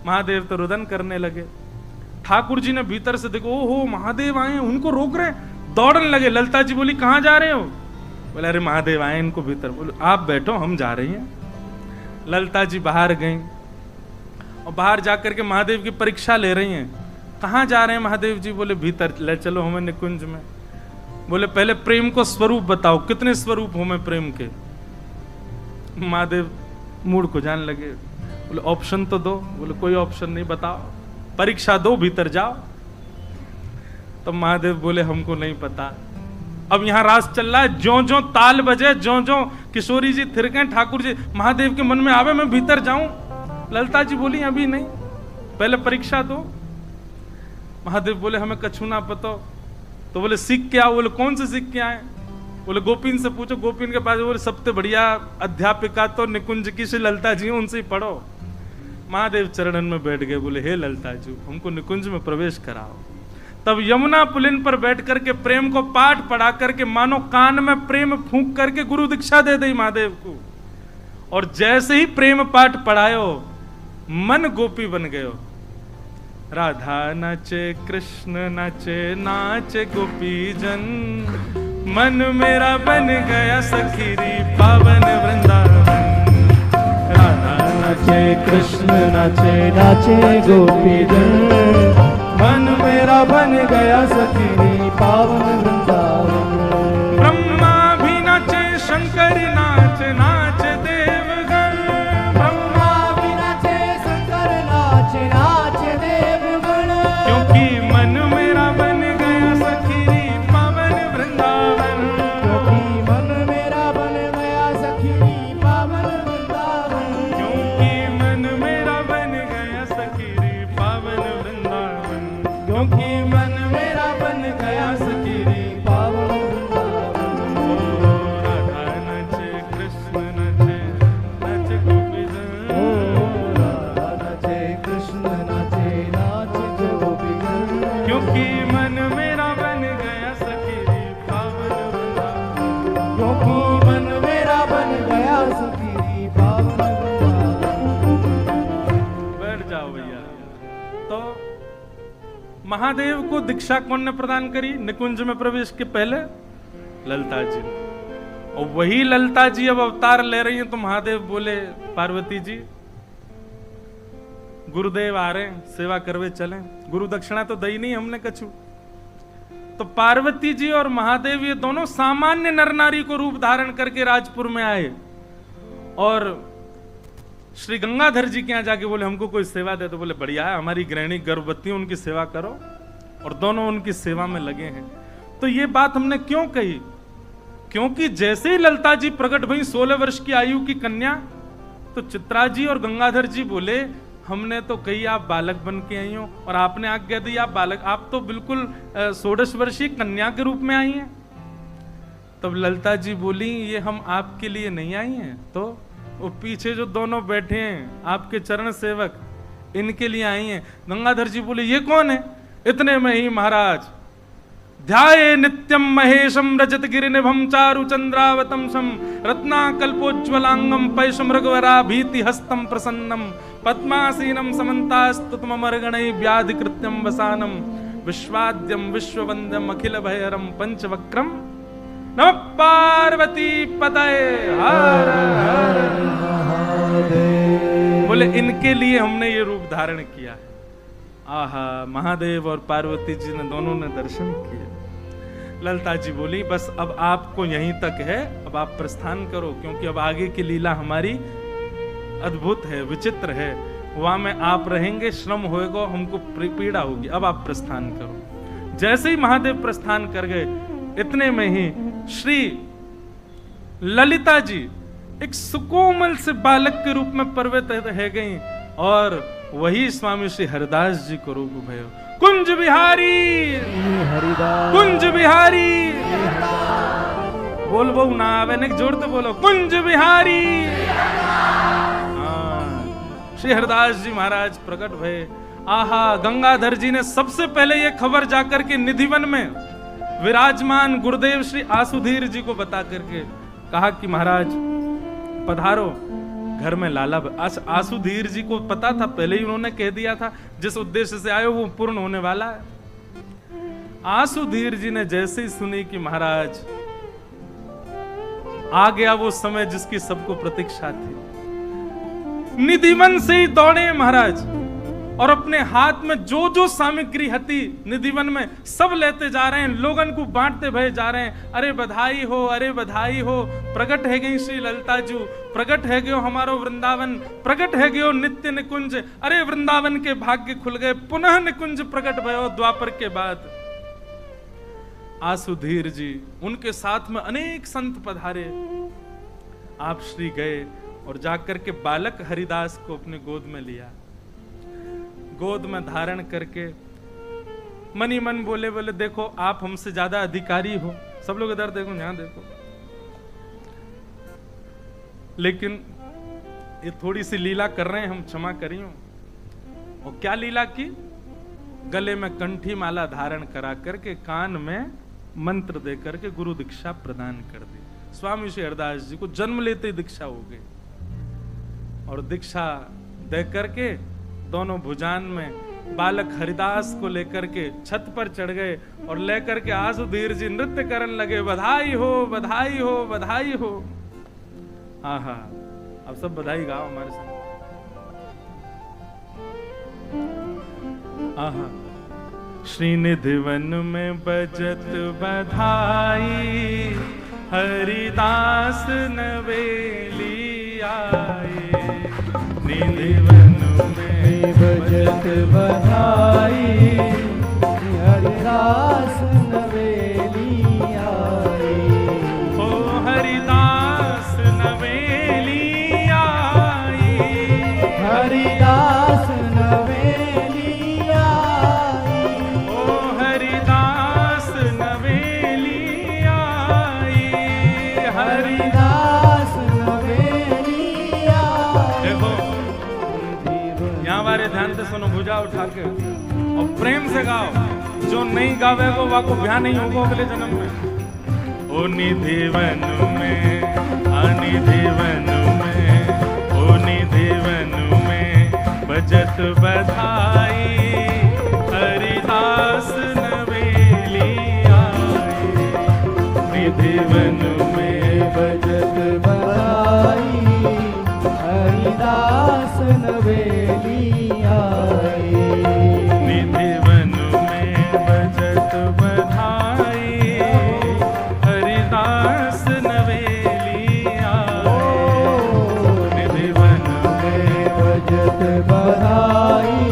महादेव तो रुदन करने लगे। ठाकुर जी ने भीतर से देखो, ओहो महादेव आए, उनको रोक रहे, दौड़ने लगे। ललिता जी बोली कहां जा रहे हो? बोले अरे महादेव आए इनको भीतर। बोले आप बैठो, हम जा रहे हैं। ललिता जी बाहर गई और बाहर जाकर के महादेव की परीक्षा ले रही हैं। कहां जा रहे हैं महादेव जी? बोले भीतर ले चलो हमें निकुंज में। बोले पहले प्रेम को स्वरूप बताओ, कितने स्वरूप हो मैं प्रेम के? महादेव मूड को जान लगे। बोले ऑप्शन तो दो। बोले कोई ऑप्शन नहीं, बताओ, परीक्षा दो, भीतर जाओ। तो महादेव बोले हमको नहीं पता। अब यहां रास चल रहा है, ज्यों ज्यों ताल बजे, ज्यों ज्यों किशोरी जी थिरके, ठाकुर जी महादेव के मन में आवे मैं भीतर जाऊं। ललिता जी बोली अभी नहीं, पहले परीक्षा दो। महादेव बोले हमें कछु ना पता। तो बोले सीख के आओ। बोले कौन से सीख के आए? बोले गोपीन से पूछो, गोपीन के पास। बोले सबसे बढ़िया अध्यापिका तो निकुंज की श्री ललिता जी, उनसे ही पढ़ो। महादेव चरणन में बैठ गए। बोले हे ललिता जी, हमको निकुंज में प्रवेश कराओ। तब यमुना पुलिन पर बैठ करके प्रेम को पाठ पढ़ा करके मानो कान में प्रेम फूंक करके गुरु दीक्षा दे दी महादेव को। और जैसे ही प्रेम पाठ पढ़ायो, मन गोपी बन गयो। राधा नाचे, कृष्ण नाचे, नाचे गोपी जन, मन मेरा बन गया सखीरी पावन वृंदावन। राधा नाचे, कृष्ण नाचे, नाचे गोपी जन, मन मेरा बन गया सखीरी पावन वृंदावन। ब्रह्मा भी नाचे, शंकर नाचे, नाचे देवगण। ब्रह्मा भी नाचे, शंकर नाचे, नाचे देवगण। क्योंकि मन मेरा बन गया सखीरी पावन वृंदावन। क्योंकि मन मेरा बन गया सखीरी पावन वृंदावन। क्योंकि मन मेरा बन गया सखीरी पावन वृंदावन। क्योंकि मन मेरा बन गया सखीरी पावन वृंदावन। ओ राधा नाचे, कृष्ण नाचे, नाचे गोपी जन। ओ राधा नाचे, कृष्ण नाचे, नाचे गोपी जन। क्योंकि मन मेरा बन गया सखीरी पावन वृंदावन। क्योंकि मन मेरा बन गया सखीरी पावन वृंदावन। बैठ जाओ भैया। तो महादेव को दीक्षा कौन ने प्रदान करी निकुंज में प्रवेश के पहले? ललिता जी ने। और वही ललिता जी अब अवतार ले रही हैं। तो महादेव बोले पार्वती जी, गुरुदेव आ रहे हैं, सेवा करवे चलें। गुरु दक्षिणा तो दई नहीं हमने कछु। तो पार्वती जी और महादेव ये दोनों सामान्य नर नारी को रूप धारण करके राजपुर में आए और श्री गंगाधर जी के यहाँ जाके बोले हमको कोई सेवा दे। तो बोले बढ़िया है, हमारी गृहिणी गर्भवती, उनकी सेवा करो। और दोनों उनकी सेवा में लगे हैं। तो ये बात हमने क्यों कही? क्योंकि जैसे ही ललिता जी प्रकट हुई 16 वर्ष की आयु की कन्या, तो चित्रा जी और गंगाधर जी बोले हमने तो कही आप बालक बन के आई हो और आपने आज्ञा दी आप बालक, आप तो बिल्कुल 16 वर्षीय कन्या के रूप में आई हैं। तब ललिता जी बोली ये हम आपके लिए नहीं आई हैं, तो वो पीछे जो दोनों बैठे हैं आपके चरण सेवक, इनके लिए आई हैं। गंगाधर जी बोले ये कौन है? इतने में ही महाराज ध्याये नित्यम महेशम रजत गिरिनिभम चारु चंद्रावतंसम रत्नाकल्पोज्ज्वलांगम पैशमृगवरा भीति हस्तम प्रसन्नम पद्मासीनम समन्तास्तुतमर्गणै व्याधिकृत्यम वसानम विश्वाद्यम विश्ववंद्यम अखिल भैरम पंचवक्रम नमः पार्वती पतये हर हर महादेव। बोले इनके लिए हमने ये रूप धारण किया है। आहा, महादेव और पार्वती जी ने दोनों ने दर्शन किए। ललिता जी बोली बस अब आपको यहीं तक है, अब आप प्रस्थान करो, क्योंकि अब आगे की लीला हमारी अद्भुत है, विचित्र है। वहां में आप रहेंगे, श्रम होएगा, हमको पीड़ा होगी, अब आप प्रस्थान करो। जैसे ही महादेव प्रस्थान कर गए, इतने में ही श्री ललिता जी एक सुकोमल से बालक के रूप में प्रकट है गई और वही स्वामी श्री हरिदास जी को रूप भयो। कुंज बिहारी हरिदास, कुंज बिहारी बोल बो ना आवे ने जोड़ते बोलो कुंज बिहारी। श्री हरिदास जी महाराज प्रकट भये। आहा, गंगाधर जी ने सबसे पहले ये खबर जाकर के निधिवन में विराजमान गुरुदेव श्री आसुधीर जी को बता करके कहा कि महाराज पधारो, घर में लाला। आसुधीर जी को पता था, पहले ही उन्होंने कह दिया था जिस उद्देश्य से आए वो पूर्ण होने वाला है। आसुधीर जी ने जैसे ही सुनी कि महाराज आ गया वो समय जिसकी सबको प्रतीक्षा थी, निधिवन से ही दौड़े महाराज और अपने हाथ में जो जो सामग्री हती निधिवन में सब लेते जा रहे हैं, लोगन को बांटते भये जा रहे हैं। अरे बधाई हो, अरे बधाई हो, प्रकट है गई श्री ललिता जी, प्रकट है गयो हमारो वृंदावन, प्रकट है गयो नित्य निकुंज। अरे वृंदावन के भाग्य खुल गए, पुनः निकुंज प्रकट भयो द्वापर के बाद। आसुधीर जी, उनके साथ में अनेक संत पधारे। आप श्री गए और जाकर के बालक हरिदास को अपने गोद में लिया, गोद में धारण करके मनी मन बोले बोले देखो आप हमसे ज्यादा अधिकारी हो। सब लोग इधर देखो, यहां देखो। लेकिन ये थोड़ी सी लीला कर रहे हैं, हम क्षमा करियो। और क्या लीला की? गले में कंठी माला धारण करा करके कान में मंत्र दे करके गुरु दीक्षा प्रदान कर दी। स्वामी श्री हरिदास जी को जन्म लेते ही दीक्षा हो गई और दीक्षा दे करके दोनों भुजान में बालक हरिदास को लेकर के छत पर चढ़ गए और लेकर के आसुधीर जी नृत्य करने लगे। बधाई हो, बधाई हो, बधाई हो। आहा, अब सब बधाई गाओ हमारे साथ। आहा, श्रीनिधिवन में बजत बधाई, हरिदास नवेली आए। निधिवन में बजत बधाई, हरिदास नवेली आए। हो हरिदास नवेली आई, हरिदास नवेली आई। ओ हरिदास नवेली आई, हरिदास नवेली आई। देखो यहाँ वाले ध्यान से सुनो, भुजा उठा के और प्रेम से गाओ। जो नहीं गावे वो वाको ब्याह नहीं होगा अगले जन्म में। ओ निधिवन में, अनिधिवन में, ओ निधिवन में बजत बधाई, हरिदास नवेली आए। निधिवन में बजत बधाई, हरिदास नवेली आई। निधिवन में बजत बधाई, हरिदास नवेली आए। निधिवन में बजत बधाई,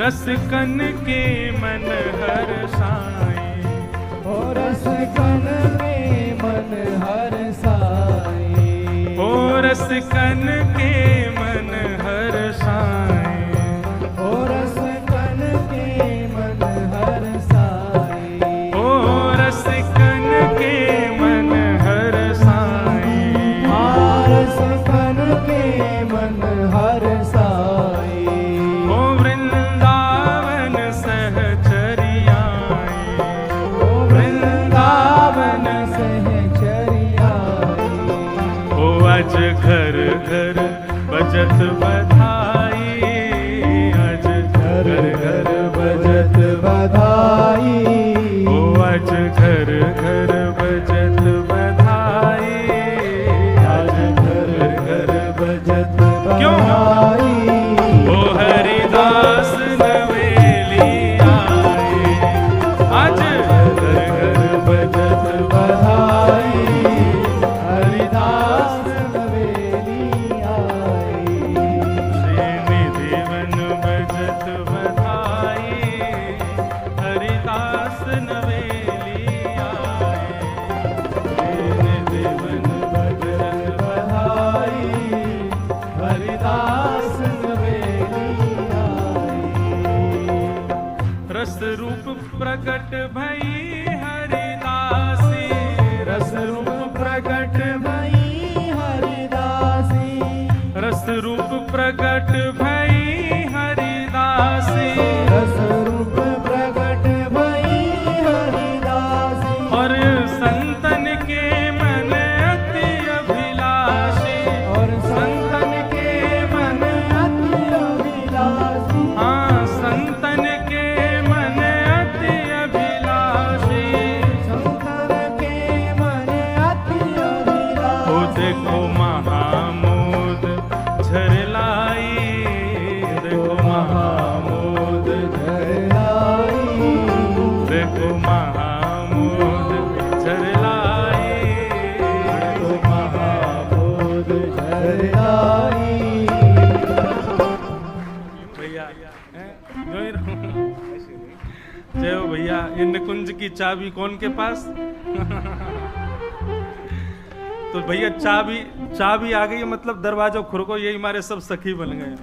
रसकन के मन हर साए, ओ रसकन के मन हर साए, ओ रसकन के मन हर साए, ओ रसकन के मन हर साए, ओ रसकन के मन हर साए, रसकन के मन हर साए, ओ वृंदावन सहचरियाए, ओ वृंदावन सहचरियाए, ओ आज घर घर बजत बधाई, आज घर घर बजत बधाई, ओ आज घर घर बजत बधाई, आज घर घर बजत क्यों? बधाई, ओ हरिदास नवेली आए, आज घर घर बजत बधाई, हरिदास नवेली आए, श्रीनिधिवन बजत बधाई, हरिदास नवेली आए, श्रीनिधिवन बजत बधाई, हरिदास नवेली आए, रस रूप प्रकट भई हरिदासी, रस रूप प्रकट भई हरिदासी, रस रूप प्रकट भई हरिदासी, रस रूप प्रकट भई हरिदासी, और संतन के मन अति अभिलाषी, और संतन के मन अति अभिलाषी, हाँ संतन के मन अति अभिलाषी, संतन के मन अति अभिलाषी, ओ देखो महामोद झरलाई, देखो महामोद, झरलाई, देखो महामोद झरलाई, तो महाबोध झरलाई, भैया हैं? यूं ही रहूं। जय हो भैया। ये निकुंज की चाबी कौन के पास? तो भैया चाबी आ गई, मतलब दरवाजा खुरको, यही हमारे सब सखी बन गए।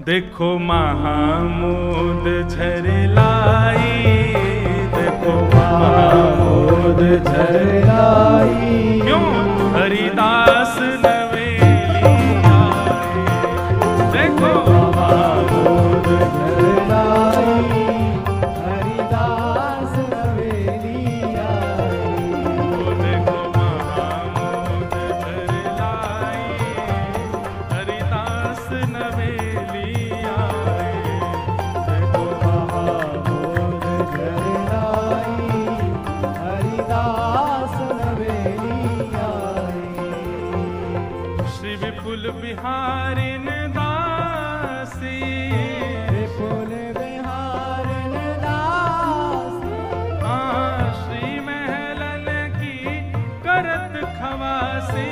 देखो महामोद झरलाई, देखो महामोद झरलाई, क्यों? हरिदास नवेली आए, देखो महाबोध झरलाई, हरिदास नवेली आए, देखो महामोद झरलाई, हरिदास नवेली आए, देखो महाबोध झरलाई, हरिदास नवेली आए, श्री विपुल बिहारिन दासी, विपुल बिहारिन दासी, हाँ श्री महलन की करत खवासी,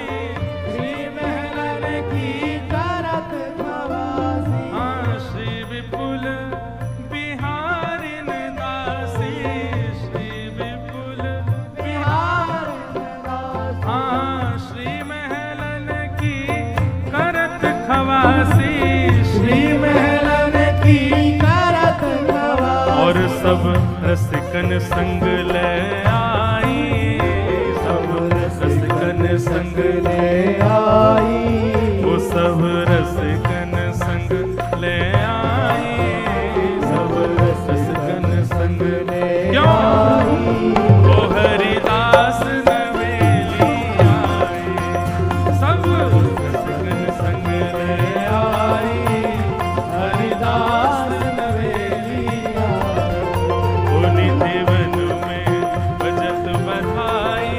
श्री महलन की करत खवासी, हाँ श्री विपुल बिहारिन दासी, श्री विपुल बिहारिन दासी, हाँ श्री महलन की करत खवासी, श्री महलन की करत खवासी, और सब रसिकन संग ले आई, सब रसिकन संग ले आई, वो सब रसिकन संग ले आई, सब रसिकन संग ले क्यों? आई, ओ हरिदास नवेली आए, सब रसिकन संग ले आई, हरिदास नवेली आए, ओ निधि वन में बजत बधाई,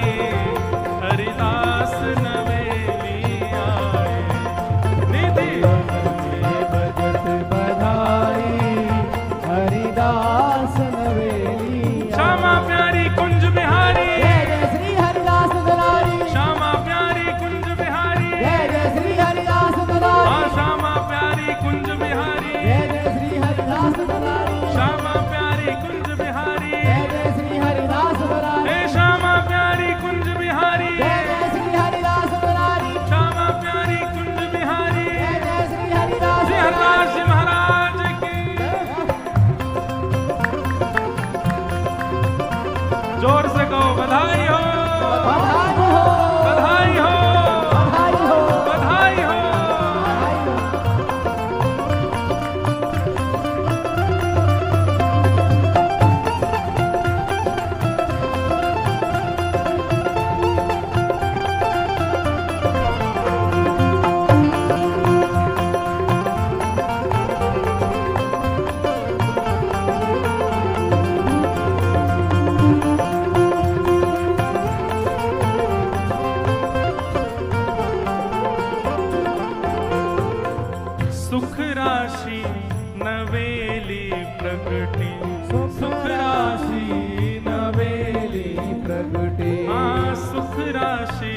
हरिदास नवेली आए, निधि बजत बधाई, हरिदास नवेली आए, श्यामा प्यारी कुंज बिहारी, जय जय श्री हरिदास दुलारी, श्यामा प्यारी कुंज बिहारी, जय जय श्री हरिदास दुलारी, से कहो बधाई हो, बधाई हो, बधाई हो, बधाई हो, बधाई हो। सुख राशि नवेली प्रगटी, सुख राशि नवेली प्रगटे, हाँ सुख राशि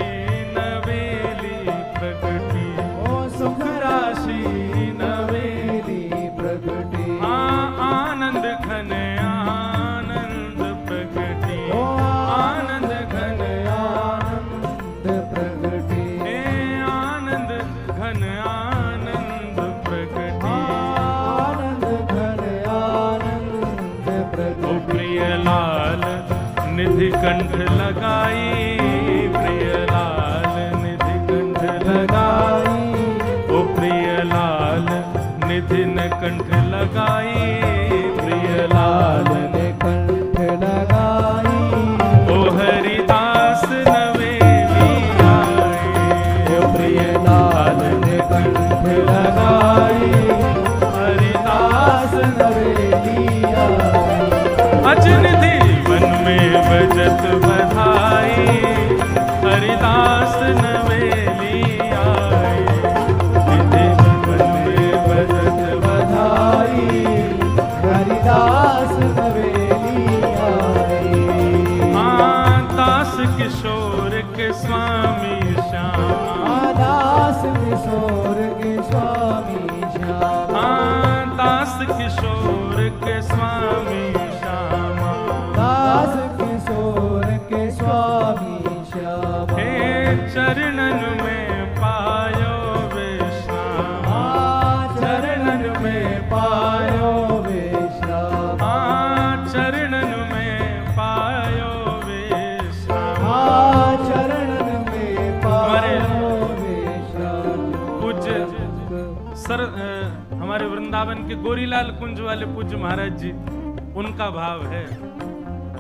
नवेली प्रगटी, ओ सुख राशि नवेली प्रगटे, हाँ आनंद घन आनंद प्रगटी, ओ आनंद घन आनंद प्रगटे, हे आनंद घन आनंद प्रगटी। आनंद घन आनंद ओ प्रगटे, प्रिय लाल निधि कंठ लगाई, प्रिय लाल निधि कंठ लगाई, ओ प्रिय लाल निधि न कंठ लगाई, प्रिय लाल ने कंठ लगाई, ओ हरिदास नवेली आए, ओ प्रिय लाल ने कंठ लगाई, हरिदास नवेली आई, अजनिधि मन में बजत बधाई, हरिदास नवेली आए, निधि मन में बजत बधाई, हरिदास नवेली आई, हाँ दास किशोर के स्वामी श्यामा, दास किशोर के स्वामी श्यामा, हाँ दास किशोर के स्वामी श्यामा, दास किशोर के स्वामी श्यामा, हे चरणन में पायो विश्राम, चरणन में पायो विश्राम, हाँ चरणन में पायो विश्राम। चरणन में पायो विश्राम, पूज्य सर हमारे वृंदावन के गोरीलाल कुंज वाले पूज्य महाराज जी, उनका भाव है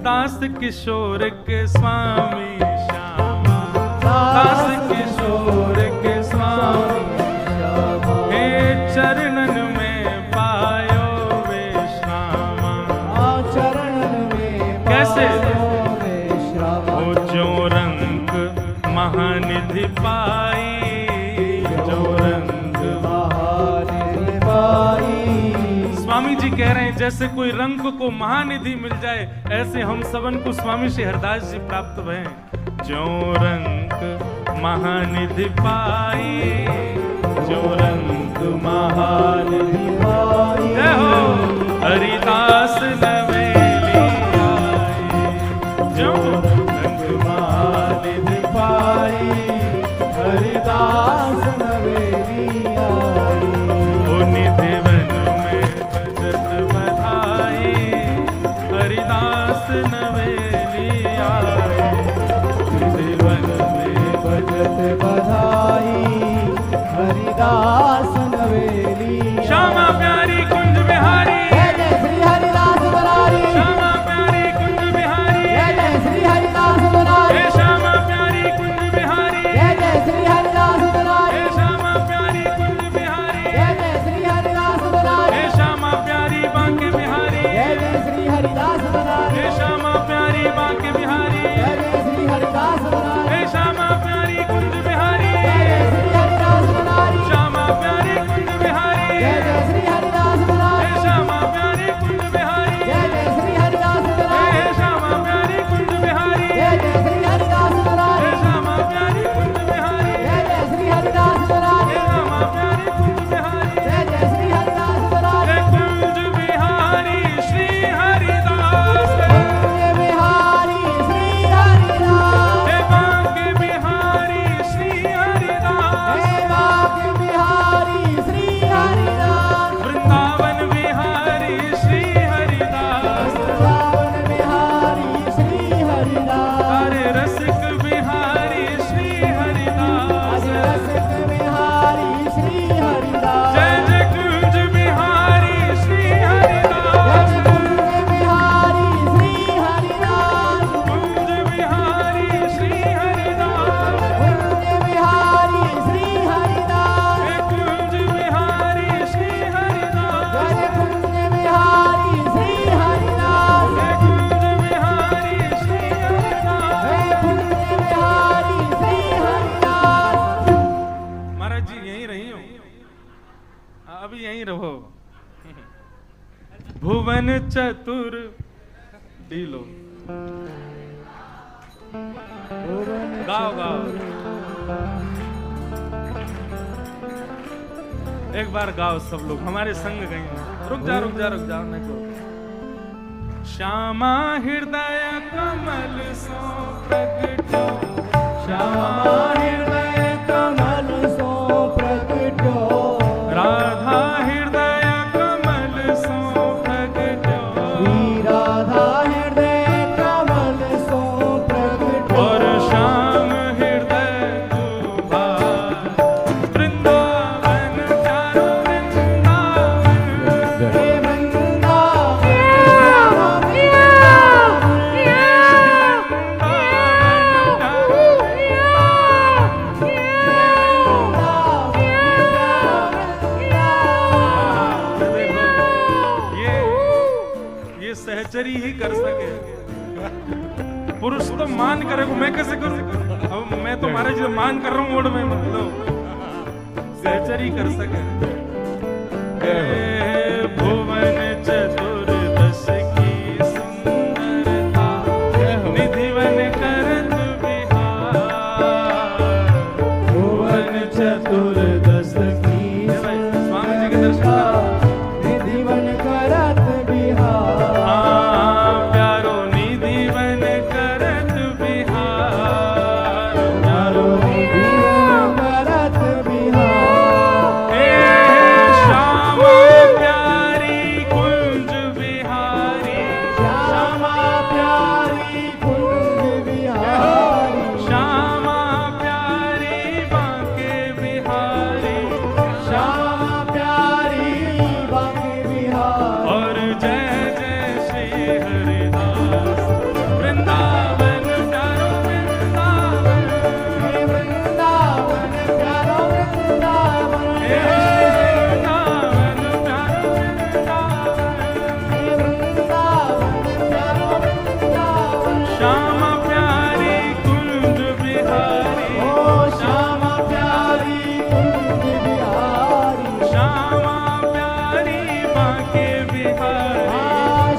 दास किशोर के स्वामी श्यामा, दास किशोर के स्वामी श्यामा, हे चरणन में पायो विश्रामा। चरणन में कैसे? पायो विश्राम, ओ जो रंग महानिधि पाई, जो रंग महानिधि पाई, स्वामी जी कह रहे हैं जैसे कोई रंग को महानिधि मिल जाए, ऐसे हम सबन को स्वामी श्री हरदास जी प्राप्त भय। जो रंग महानिधि पाई, जो रंग महानिधि पाई, जय हो हरिदास नवेली आई, जो रंग महानिधि पाई, हरिदास नवेली आई, ओ निधि वन में बजत बधाई, हरिदास नवेली आए, निधि वन में बजत बधाई, हरिदास नवेली श्यामा प्यारी कुंज बिहारी। जय जय श्री हरिदास भुवन चतुर ढीलो गाओ गाओ एक बार गाओ सब लोग हमारे संग गए। रुक जा नहीं तो श्यामा हृदय कमल सो प्रगटो श्यामा हृदय कमल सो प्रगटो राधा हृदय कमल सो प्रगटो राधा हृदय कमल सो प्रगटो और श्याम हृदय दुभार वृंदावन चारो सहचरी ही कर सके। पुरुष तो मान करे, मैं कैसे करूं? अब मैं तो महाराज जो मान कर रहा हूं मोड़ में, मतलब सहचरी कर सके। भुवन चतुर्दश की सुंदरता निधिवन करत विहार। भुवन चतुर्दश की स्वामी जी के दर्शन निधिवन करत बिहार। प्यारो निधिवन करत बिहार। प्यारो निधिवन करत बिहार। श्यामा प्यारी कुंज बिहारी। श्यामा प्यारी कुंज बिहारी। श्यामा प्यारी बांके बिहारी। श्यामा प्यारी बांके बिहारी। और जय जय श्री हरिदास वृंदावन प्यारो वृंदावन। हे वृंदावन प्यारो वृंदावन। हे वृंदावन प्यारो वृंदावन। हे वृंदावन प्यारो वृंदावन। श्यामा प्यारी कुंज बिहारी। ओ श्यामा प्यारी कुंज बिहारी। श्यामा प्यारी बांके बिहारी।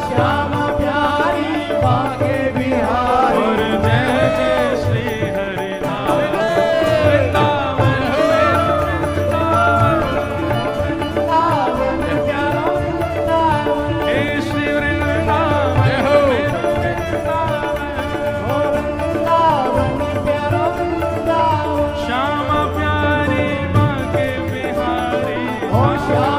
श्यामा प्यारी बांके बिहारी। और जय जय श्री हरिदास वृंदावन वृंदावन प्यारो वृंदावन। हे श्री वृंदावन ओ वृंदावन प्यारो वृंदावन। श्यामा प्यारी बांके बिहारी। ओ श्यामा